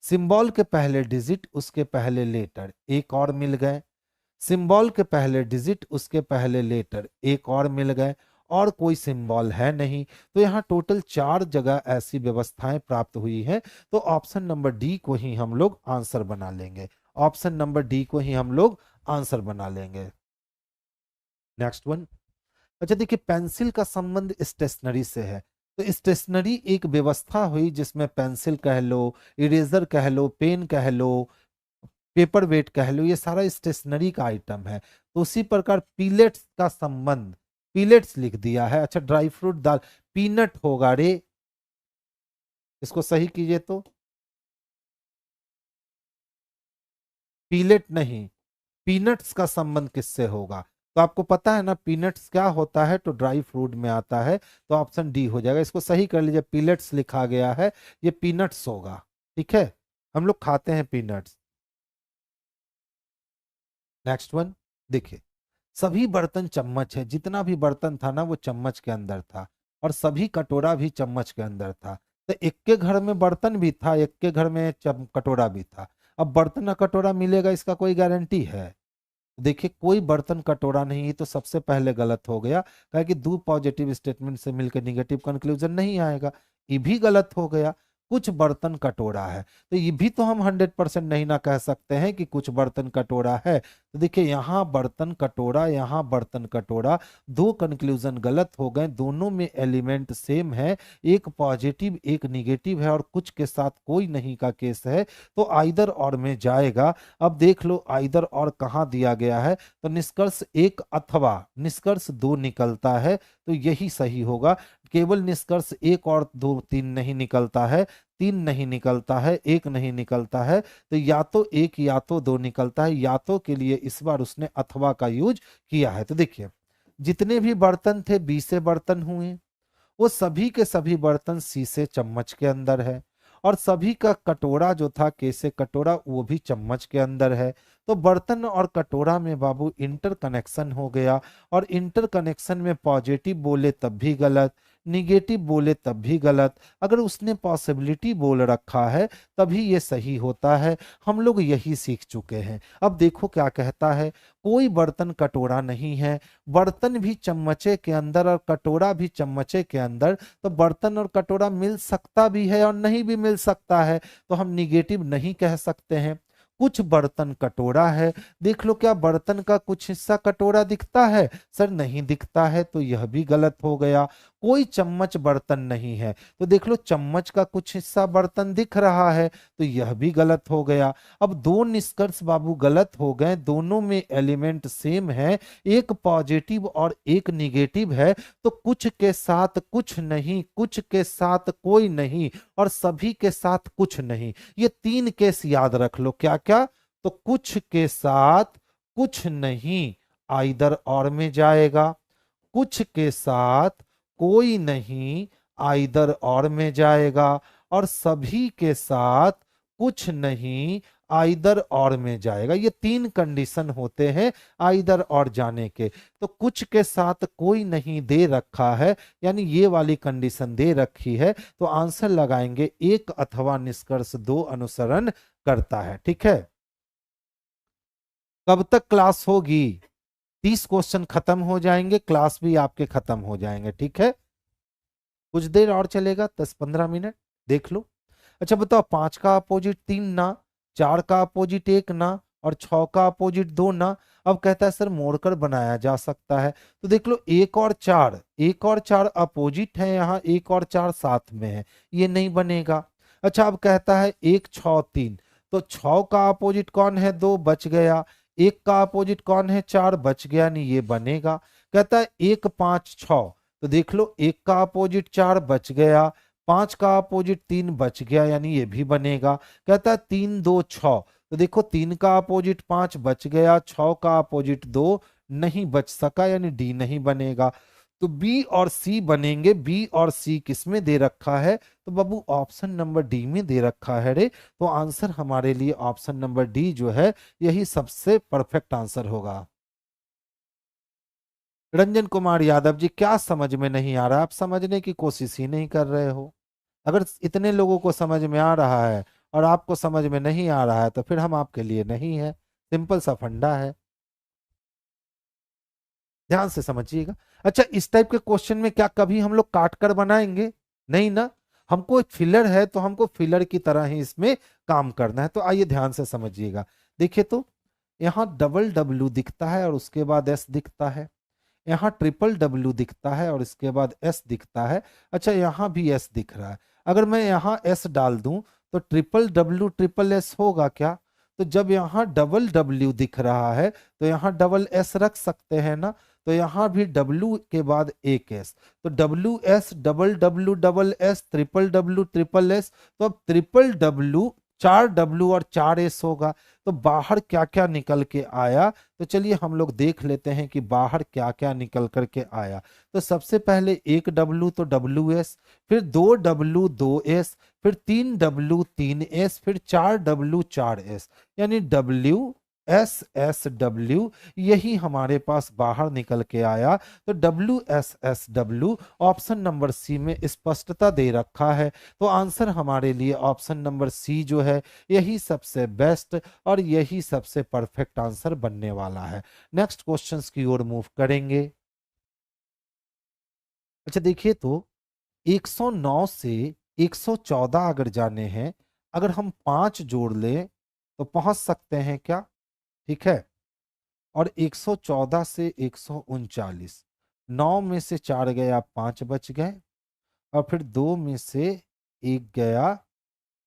सिंबल के पहले डिजिट उसके पहले लेटर एक और मिल गए, सिंबल के पहले डिजिट उसके पहले लेटर एक और मिल गए, और कोई सिंबल है नहीं। तो यहाँ टोटल 4 जगह ऐसी व्यवस्थाएं प्राप्त हुई हैं। तो ऑप्शन नंबर डी को ही हम लोग आंसर बना लेंगे। ऑप्शन नंबर डी को ही हम लोग आंसर बना लेंगे। Next one. अच्छा देखिए, पेंसिल का संबंध स्टेशनरी से है। तो स्टेशनरी एक व्यवस्था हुई जिसमें पेंसिल कह लो, इरेजर कह लो, पेन कह लो, पेपर वेट कह लो, ये सारा स्टेशनरी का आइटम है। तो उसी प्रकार पीलेट्स का संबंध, पीलेट्स लिख दिया है। अच्छा ड्राई फ्रूट दाल, पीनट होगा रे, इसको सही कीजिए तो, पीलेट नहीं, पीनट्स का संबंध किससे होगा? तो आपको पता है ना पीनट्स क्या होता है, तो ड्राई फ्रूट में आता है, तो ऑप्शन डी हो जाएगा। इसको सही कर लीजिए, पीलेट्स लिखा गया है, ये पीनट्स होगा। ठीक है, हम लोग खाते हैं पीनट्स। नेक्स्ट वन देखिए, सभी बर्तन चम्मच है, जितना भी बर्तन था ना वो चम्मच के अंदर था, और सभी कटोरा भी चम्मच के अंदर था। तो एक के घर में बर्तन भी था, एक के घर में कटोरा भी था। अब बर्तन और कटोरा मिलेगा, इसका कोई गारंटी है? देखिए कोई बर्तन कटोरा नहीं, ये तो सबसे पहले गलत हो गया, कहा कि दो पॉजिटिव स्टेटमेंट से मिलकर निगेटिव कंक्लूजन नहीं आएगा, ये भी गलत हो गया। कुछ बर्तन कटोरा है, तो ये भी तो हम 100% नहीं ना कह सकते हैं कि कुछ बर्तन कटोरा है। तो देखिए यहाँ बर्तन कटोरा, यहाँ बर्तन कटोरा, दो कंक्लूजन गलत हो गए, दोनों में एलिमेंट सेम है, एक पॉजिटिव एक निगेटिव है और कुछ के साथ कोई नहीं का केस है, तो आइदर और में जाएगा। अब देख लो आइदर और कहाँ दिया गया है, तो निष्कर्ष एक अथवा निष्कर्ष दो निकलता है, तो यही सही होगा। केवल निष्कर्ष एक और दो तीन नहीं निकलता है, तीन नहीं निकलता है, एक नहीं निकलता है, तो या तो एक या तो दो निकलता है, या तो के लिए इस बार उसने अथवा का यूज किया है। तो देखिए जितने भी बर्तन थे 20 बर्तन हुए, वो सभी के सभी बर्तन शीशे चम्मच के अंदर है, और सभी का कटोरा जो था कैसे कटोरा वो भी चम्मच के अंदर है। तो बर्तन और कटोरा में बाबू इंटर कनेक्शन हो गया, और इंटर कनेक्शन में पॉजिटिव बोले तब भी गलत, निगेटिव बोले तब भी गलत, अगर उसने पॉसिबिलिटी बोल रखा है तभी ये सही होता है। हम लोग यही सीख चुके हैं। अब देखो क्या कहता है, कोई बर्तन कटोरा नहीं है, बर्तन भी चम्मचे के अंदर और कटोरा भी चम्मचे के अंदर, तो बर्तन और कटोरा मिल सकता भी है और नहीं भी मिल सकता है, तो हम निगेटिव नहीं कह सकते हैं। कुछ बर्तन कटोरा है, देख लो क्या बर्तन का कुछ हिस्सा कटोरा दिखता है? सर नहीं दिखता है, तो यह भी गलत हो गया। कोई चम्मच बर्तन नहीं है, तो देख लो चम्मच का कुछ हिस्सा बर्तन दिख रहा है, तो यह भी गलत हो गया। अब दो निष्कर्ष बाबू गलत हो गए, दोनों में एलिमेंट सेम है, एक पॉजिटिव और एक निगेटिव है, तो कुछ के साथ कुछ नहीं, कुछ के साथ कोई नहीं, और सभी के साथ कुछ नहीं। ये तीन केस याद रख लो, क्या क्या? तो कुछ के साथ कुछ नहीं आइदर और में जाएगा, कुछ के साथ कोई नहीं आइदर और में जाएगा, और सभी के साथ कुछ नहीं आइदर और में जाएगा। ये तीन कंडीशन होते हैं आइदर और जाने के। तो कुछ के साथ कोई नहीं दे रखा है, यानी ये वाली कंडीशन दे रखी है, तो आंसर लगाएंगे एक अथवा निष्कर्ष दो अनुसरण करता है। ठीक है, कब तक क्लास होगी? 30 क्वेश्चन खत्म हो जाएंगे, क्लास भी आपके खत्म हो जाएंगे। ठीक है, कुछ देर और चलेगा, 10-15 मिनट देख लो। अच्छा बताओ, 5 का अपोजिट 3 ना, 4 का अपोजिट 1 ना, और 6 का अपोजिट 2 ना। अब कहता है सर मोड़कर बनाया जा सकता है, तो देख लो 1 और 4, 1 और 4 अपोजिट है, यहाँ 1 और 4 साथ में है, ये नहीं बनेगा। अच्छा अब कहता है 1 6 3, तो 6 का अपोजिट कौन है? 2, बच गया। 1 का अपोजिट कौन है? 4, बच गया, नहीं ये बनेगा। कहता है 1 5 6, तो देख लो 1 का अपोजिट 4, बच गया, 5 का अपोजिट 3, बच गया, यानी ये भी बनेगा। कहता है 3 2 6, तो देखो 3 का अपोजिट 5, बच गया, 6 का अपोजिट 2, नहीं बच सका, यानी डी नहीं बनेगा। तो बी और सी बनेंगे। बी और सी किसमें दे रखा है? तो बाबू ऑप्शन नंबर डी में दे रखा है रे। तो आंसर हमारे लिए ऑप्शन नंबर डी जो है यही सबसे परफेक्ट आंसर होगा। रंजन कुमार यादव जी, क्या समझ में नहीं आ रहा? आप समझने की कोशिश ही नहीं कर रहे हो। अगर इतने लोगों को समझ में आ रहा है और आपको समझ में नहीं आ रहा है, तो फिर हम आपके लिए नहीं है। सिंपल सा फंडा है, ध्यान से समझिएगा। अच्छा इस टाइप के क्वेश्चन में क्या कभी हम लोग काट कर बनाएंगे? नहीं ना, हमको एक फिलर है तो हमको फिलर की तरह ही इसमें काम करना है। तो आइए ध्यान से समझिएगा। देखिए तो यहाँ डबल डब्ल्यू दिखता है और उसके बाद एस दिखता है, यहाँ ट्रिपल डब्ल्यू दिखता है और इसके बाद एस दिखता है। अच्छा यहाँ भी एस दिख रहा है, अगर मैं यहाँ एस डाल दूं तो ट्रिपल डब्ल्यू ट्रिपल एस होगा क्या? तो जब यहाँ डबल डब्ल्यू दिख रहा है तो यहाँ डबल एस रख सकते हैं ना, तो यहाँ भी डब्ल्यू के बाद एक एस, तो W S double W double S triple W triple S. तो अब ट्रिपल डब्ल्यू 4W और 4S होगा। तो बाहर क्या क्या निकल के आया, तो चलिए हम लोग देख लेते हैं कि बाहर क्या क्या निकल करके आया। तो सबसे पहले 1W तो WS, फिर 2W 2S, फिर 3W 3S, फिर 4W 4S, यानी WSSW यही हमारे पास बाहर निकल के आया। तो WSSW ऑप्शन नंबर सी में स्पष्टता दे रखा है। तो आंसर हमारे लिए ऑप्शन नंबर सी जो है यही सबसे बेस्ट और यही सबसे परफेक्ट आंसर बनने वाला है। नेक्स्ट क्वेश्चंस की ओर मूव करेंगे। अच्छा देखिए, तो 109 से 114 अगर जाने हैं, अगर हम 5 जोड़ लें तो पहुंच सकते हैं क्या? ठीक है। और 114 से 139, 9 में से 4 गया, 5 बच गए, और फिर 2 में से 1 गया,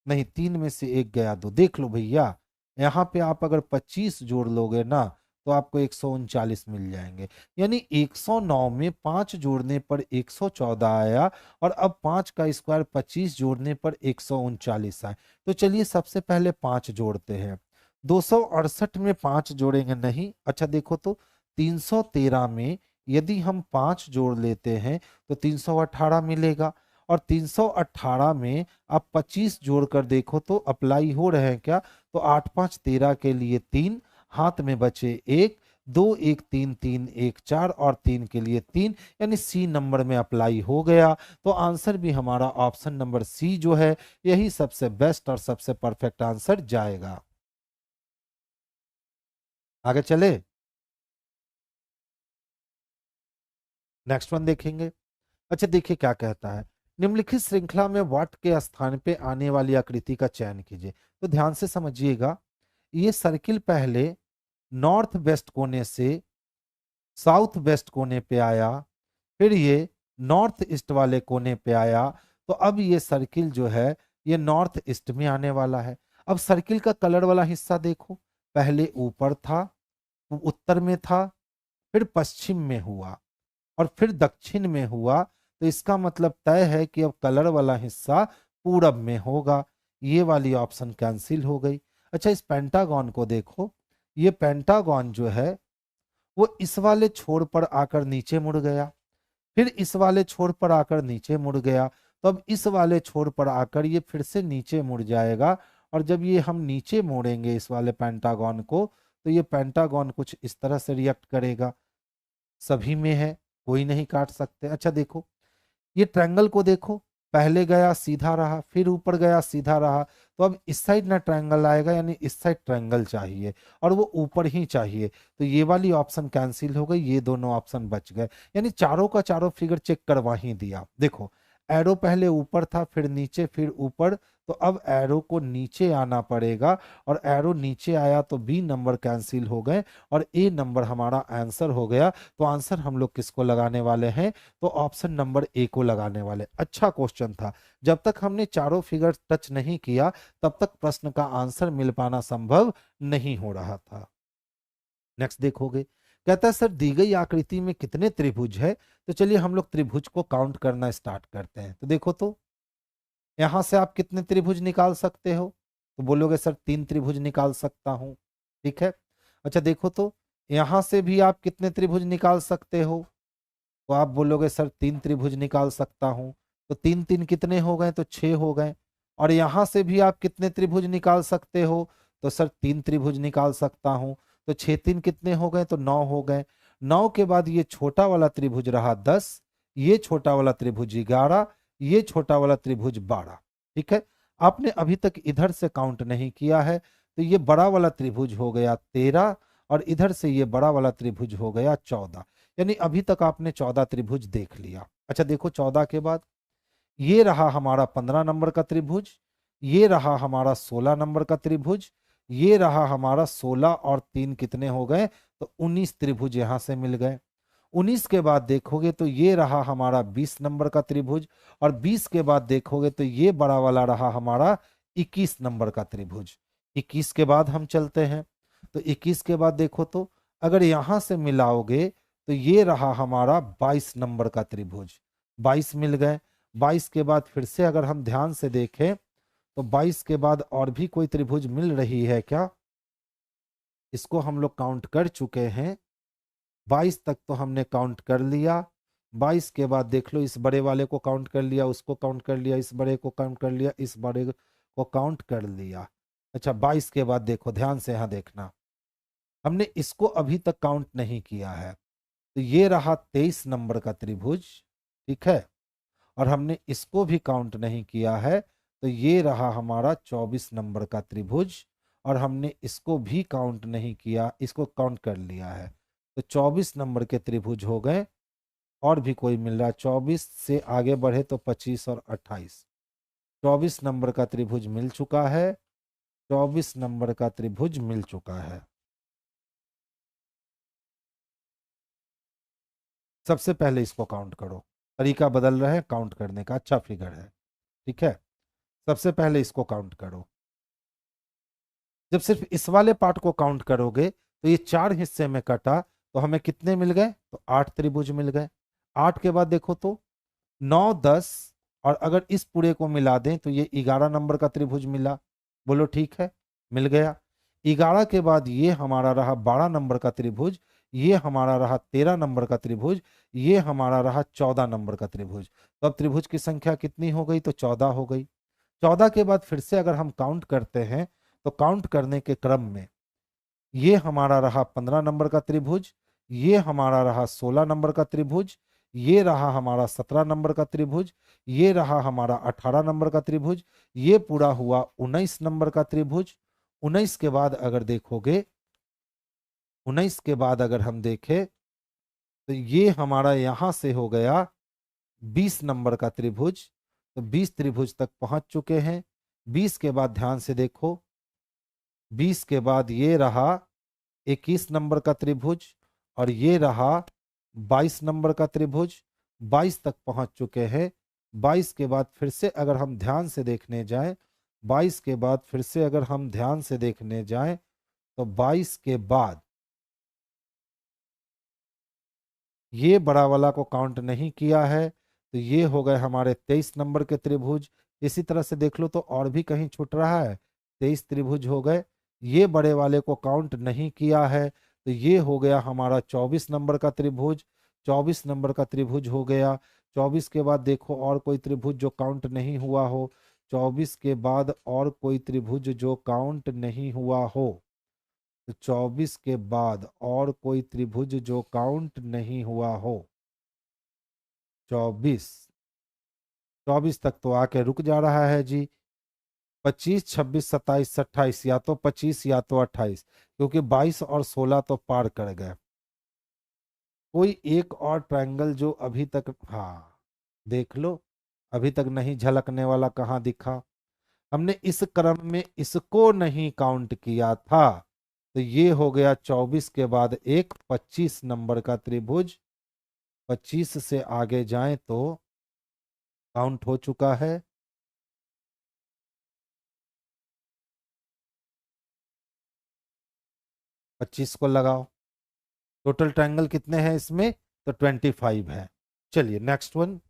नहीं 3 में से 1 गया, 2। देख लो भैया, यहाँ पे आप अगर 25 जोड़ लोगे ना तो आपको 139 मिल जाएंगे। यानी 109 में 5 जोड़ने पर 114 आया, और अब 5 का स्क्वायर 25 जोड़ने पर 139 आए। तो चलिए सबसे पहले 5 जोड़ते हैं। 268 में 5 जोड़ेंगे नहीं। अच्छा देखो तो 313 में यदि हम 5 जोड़ लेते हैं तो 318 मिलेगा, और 318 में आप 25 जोड़कर देखो तो अप्लाई हो रहे हैं क्या? तो 8 5 13 के लिए 3, हाथ में बचे 1, 2 1 3 3 1 4, और 3 के लिए 3, यानी सी नंबर में अप्लाई हो गया। तो आंसर भी हमारा ऑप्शन नंबर सी जो है यही सबसे बेस्ट और सबसे परफेक्ट आंसर जाएगा। आगे चले, नेक्स्ट वन देखेंगे। अच्छा देखिए क्या कहता है, निम्नलिखित श्रृंखला में वाट के स्थान पे आने वाली आकृति का चयन कीजिए। तो ध्यान से समझिएगा, ये सर्किल पहले नॉर्थ वेस्ट कोने से साउथ वेस्ट कोने पे आया, फिर ये नॉर्थ ईस्ट वाले कोने पे आया। तो अब ये सर्किल जो है ये नॉर्थ ईस्ट में आने वाला है। अब सर्किल का कलर वाला हिस्सा देखो, पहले ऊपर था, उत्तर में था, फिर पश्चिम में हुआ, और फिर दक्षिण में हुआ। तो इसका मतलब तय है कि अब कलर वाला हिस्सा पूरब में होगा। ये वाली ऑप्शन कैंसिल हो गई। अच्छा इस पेंटागन को देखो, ये पेंटागन जो है वो इस वाले छोर पर आकर नीचे मुड़ गया, फिर इस वाले छोर पर आकर नीचे मुड़ गया। तो अब इस वाले छोर पर आकर ये फिर से नीचे मुड़ जाएगा, और जब ये हम नीचे मोड़ेंगे इस वाले पेंटागन को, तो ये पेंटागन कुछ इस तरह से रिएक्ट करेगा। सभी में है, कोई नहीं काट सकते। अच्छा देखो ये ट्रायंगल को देखो, पहले गया सीधा रहा, फिर ऊपर गया सीधा रहा। तो अब इस साइड ना ट्रायंगल आएगा, यानी इस साइड ट्रायंगल चाहिए, और वो ऊपर ही चाहिए। तो ये वाली ऑप्शन कैंसिल हो गई, ये दोनों ऑप्शन बच गए। यानी चारों का चारों फिगर चेक करवा ही दिया। देखो एरो पहले ऊपर था, फिर नीचे, फिर ऊपर। तो अब एरो को नीचे आना पड़ेगा, और एरो नीचे आया तो बी नंबर कैंसिल हो गए, और ए नंबर हमारा आंसर हो गया। तो आंसर हम लोग किसको लगाने वाले हैं? तो ऑप्शन नंबर ए को लगाने वाले। अच्छा क्वेश्चन था, जब तक हमने चारों फिगर टच नहीं किया तब तक प्रश्न का आंसर मिल पाना संभव नहीं हो रहा था। नेक्स्ट देखोगे, कहता है सर दी गई आकृति में कितने त्रिभुज है? तो चलिए हम लोग त्रिभुज को काउंट करना स्टार्ट करते हैं। तो देखो तो यहां से आप कितने त्रिभुज निकाल सकते हो? तो बोलोगे सर 3 त्रिभुज निकाल सकता हूं। ठीक है। अच्छा देखो तो यहां से भी आप कितने त्रिभुज निकाल सकते हो? तो आप बोलोगे सर 3 त्रिभुज निकाल सकता हूं। तो 3 3 कितने हो गए? तो 6 हो गए। और यहां से भी आप कितने त्रिभुज निकाल सकते हो? तो सर 3 त्रिभुज निकाल सकता हूं। तो 6 3 कितने हो गए? तो 9 हो गए। 9 के बाद ये छोटा वाला त्रिभुज रहा 10, ये छोटा वाला त्रिभुज 11, ये छोटा वाला त्रिभुज 12। ठीक है। आपने अभी तक इधर से काउंट नहीं किया है, तो ये बड़ा वाला त्रिभुज हो गया 13, और इधर से ये बड़ा वाला त्रिभुज हो गया 14। यानी अभी तक आपने 14 त्रिभुज देख लिया। अच्छा देखो 14 के बाद ये रहा हमारा 15 नंबर का त्रिभुज, ये रहा हमारा 16 नंबर का त्रिभुज, ये रहा हमारा 16 और 3 कितने हो गए? तो 19 त्रिभुज यहां से मिल गए। 19 के बाद देखोगे तो ये रहा हमारा 20 नंबर का त्रिभुज, और 20 के बाद देखोगे तो ये बड़ा वाला रहा हमारा 21 नंबर का त्रिभुज। 21 के बाद हम चलते हैं, तो 21 के बाद देखो तो अगर यहां से मिलाओगे तो ये रहा हमारा 22 नंबर का त्रिभुज, 22 मिल गए। 22 के बाद फिर से अगर हम ध्यान से देखें तो 22 के बाद और भी कोई त्रिभुज मिल रही है क्या? इसको हम लोग काउंट कर चुके हैं, 22 तक तो हमने काउंट कर लिया। 22 के बाद देख लो, इस बड़े वाले को काउंट कर लिया, उसको काउंट कर लिया, इस बड़े को काउंट कर लिया, इस बड़े को काउंट कर लिया। अच्छा, 22 के बाद देखो, ध्यान से यहाँ देखना, हमने इसको अभी तक काउंट नहीं किया है। तो ये रहा 23 नंबर का त्रिभुज, ठीक है, और हमने इसको भी काउंट नहीं किया है। तो ये रहा हमारा 24 नंबर का त्रिभुज, और हमने इसको भी काउंट नहीं किया, इसको काउंट कर लिया है। तो 24 नंबर के त्रिभुज हो गए। और भी कोई मिल रहा है? 24 से आगे बढ़े तो 25 और 28, 24 नंबर का त्रिभुज मिल चुका है, 24 नंबर का त्रिभुज मिल चुका है। सबसे पहले इसको काउंट करो, तरीका बदल रहे हैं काउंट करने का, अच्छा फिगर है, ठीक है। सबसे पहले इसको काउंट करो। जब सिर्फ इस वाले पार्ट को काउंट करोगे तो ये 4 हिस्से में कटा, तो हमें कितने मिल गए? तो 8 त्रिभुज मिल गए। 8 के बाद देखो तो 9, 10, और अगर इस पूरे को मिला दें तो ये 11 नंबर का त्रिभुज मिला। बोलो ठीक है, मिल गया। 11 के बाद ये हमारा रहा 12 नंबर का त्रिभुज, ये हमारा रहा 13 नंबर का त्रिभुज, ये हमारा रहा 14 नंबर का त्रिभुज। तो अब त्रिभुज की संख्या कितनी हो गई? तो 14 हो गई। 14 के बाद फिर से अगर हम काउंट करते हैं, तो काउंट करने के क्रम में ये हमारा रहा 15 नंबर का त्रिभुज, ये हमारा रहा 16 नंबर का त्रिभुज, ये रहा हमारा 17 नंबर का त्रिभुज, ये रहा हमारा 18 नंबर का त्रिभुज, ये पूरा हुआ 19 नंबर का त्रिभुज। 19 के बाद अगर देखोगे, 19 के बाद अगर हम देखें तो ये हमारा यहां से हो गया 20 नंबर का त्रिभुज। तो 20 त्रिभुज तक पहुंच चुके हैं। 20 के बाद ध्यान से देखो, 20 के बाद ये रहा 21 नंबर का त्रिभुज, और ये रहा 22 नंबर का त्रिभुज। 22 तक पहुंच चुके हैं। 22 के बाद फिर से अगर हम ध्यान से देखने जाएं, 22 के बाद फिर से अगर हम ध्यान से देखने जाएं, तो 22 के बाद ये बड़ा वाला को काउंट नहीं किया है, तो ये हो गए हमारे 23 नंबर के त्रिभुज। इसी तरह से देख लो तो और भी कहीं छूट रहा है, 23 त्रिभुज हो गए। ये बड़े वाले को काउंट नहीं किया है, तो ये हो गया हमारा 24 नंबर का त्रिभुज। 24 नंबर का त्रिभुज हो गया। 24 के बाद देखो और कोई त्रिभुज जो काउंट नहीं हुआ हो, 24 के बाद और कोई त्रिभुज जो काउंट नहीं हुआ हो, तो 24 के बाद और कोई त्रिभुज जो काउंट नहीं हुआ हो, 24, 24 तक तो आके रुक जा रहा है जी। 25, 26, 27, 28, या तो 25 या तो 28, क्योंकि 22 और 16 तो पार कर गए। कोई एक और ट्रायंगल जो अभी तक, हाँ देख लो, अभी तक नहीं झलकने वाला कहाँ दिखा? हमने इस क्रम में इसको नहीं काउंट किया था। तो ये हो गया 24 के बाद एक 25 नंबर का त्रिभुज। 25 से आगे जाएं तो काउंट हो चुका है। 25 को लगाओ, टोटल ट्रायंगल कितने हैं इसमें? तो 25 है। चलिए नेक्स्ट वन।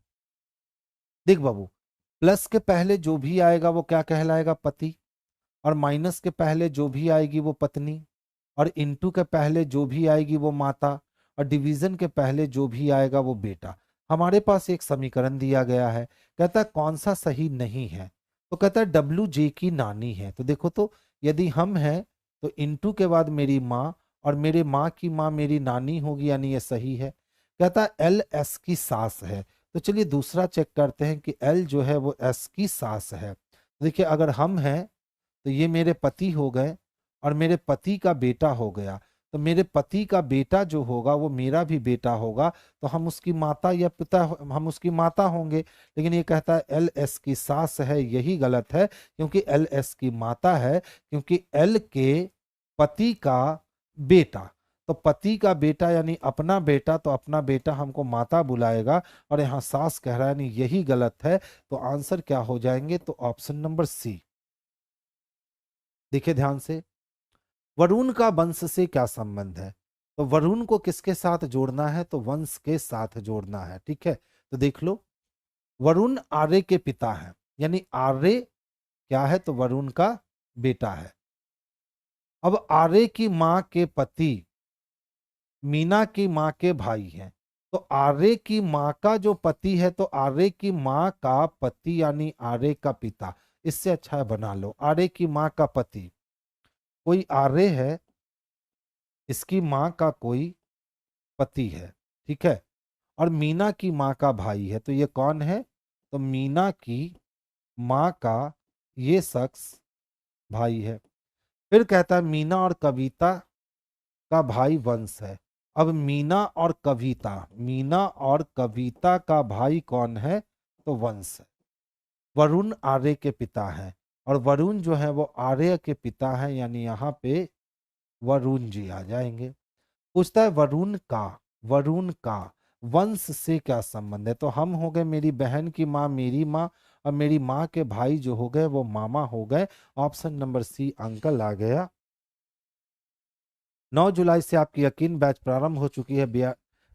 देख बाबू, प्लस के पहले जो भी आएगा वो क्या कहलाएगा? पति। और माइनस के पहले जो भी आएगी वो पत्नी। और इनटू के पहले जो भी आएगी वो माता। और डिवीजन के पहले जो भी आएगा वो बेटा। हमारे पास एक समीकरण दिया गया है, कहता है कौन सा सही नहीं है? तो कहता है डब्ल्यू जे की नानी है। तो देखो तो, यदि हम हैं तो इनटू के बाद मेरी माँ, और मेरे माँ की माँ मेरी नानी होगी, यानी ये सही है। कहता है एल एस की सास है। तो चलिए दूसरा चेक करते हैं कि एल जो है वो एस की सास है। तो देखिए, अगर हम हैं तो ये मेरे पति हो गए, और मेरे पति का बेटा हो गया। तो मेरे पति का बेटा जो होगा वो मेरा भी बेटा होगा, तो हम उसकी माता या पिता, हम उसकी माता होंगे। लेकिन ये कहता है एल एस की सास है, यही गलत है, क्योंकि एल एस की माता है, क्योंकि एल के पति का बेटा, तो पति का बेटा यानी अपना बेटा, तो अपना बेटा हमको माता बुलाएगा, और यहाँ सास कह रहा है, यानी यही गलत है। तो आंसर क्या हो जाएंगे? तो ऑप्शन नंबर सी। देखिए ध्यान से, वरुण का वंश से क्या संबंध है? तो वरुण को किसके साथ जोड़ना है? तो वंश के साथ जोड़ना है, ठीक है। तो देख लो, वरुण आर्य के पिता हैं, यानी आर्य क्या है? तो वरुण का बेटा है। अब आर्य की मां के पति मीना की मां के भाई हैं। तो आर्य की मां का जो पति है, तो आर्य की मां का पति यानी आर्य का पिता। इससे अच्छा है बना लो, आर्य की मां का पति कोई आर्य है, इसकी मां का कोई पति है, ठीक है, और मीना की मां का भाई है। तो ये कौन है? तो मीना की मां का ये शख्स भाई है। फिर कहता है मीना और कविता का भाई वंश है। अब मीना और कविता का भाई कौन है? तो वंश है। वरुण आर्य के पिता हैं, और वरुण जो है वो आर्य के पिता हैं, यानी यहाँ पे वरुण जी आ जाएंगे। पूछता है वरुण का वंश से क्या संबंध है? तो हम हो गए मेरी बहन की माँ मेरी माँ, और मेरी माँ के भाई जो हो गए वो मामा हो गए। ऑप्शन नंबर सी अंकल आ गया। 9 जुलाई से आपकी यकीन बैच प्रारंभ हो चुकी है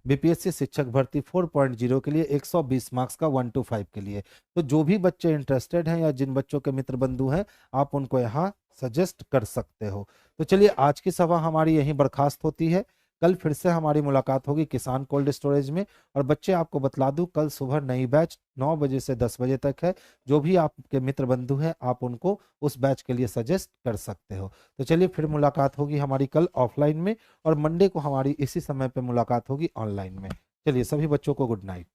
बीपीएससी शिक्षक भर्ती 4.0 के लिए 120 मार्क्स का 1 to 5 के लिए। तो जो भी बच्चे इंटरेस्टेड हैं या जिन बच्चों के मित्र बंधु हैं, आप उनको यहाँ सजेस्ट कर सकते हो। तो चलिए आज की सभा हमारी यहीं बर्खास्त होती है। कल फिर से हमारी मुलाकात होगी किसान कोल्ड स्टोरेज में। और बच्चे आपको बतला दूं, कल सुबह नई बैच 9 बजे से 10 बजे तक है। जो भी आपके मित्र बंधु हैं, आप उनको उस बैच के लिए सजेस्ट कर सकते हो। तो चलिए फिर मुलाकात होगी हमारी कल ऑफलाइन में, और मंडे को हमारी इसी समय पे मुलाकात होगी ऑनलाइन में। चलिए सभी बच्चों को गुड नाइट।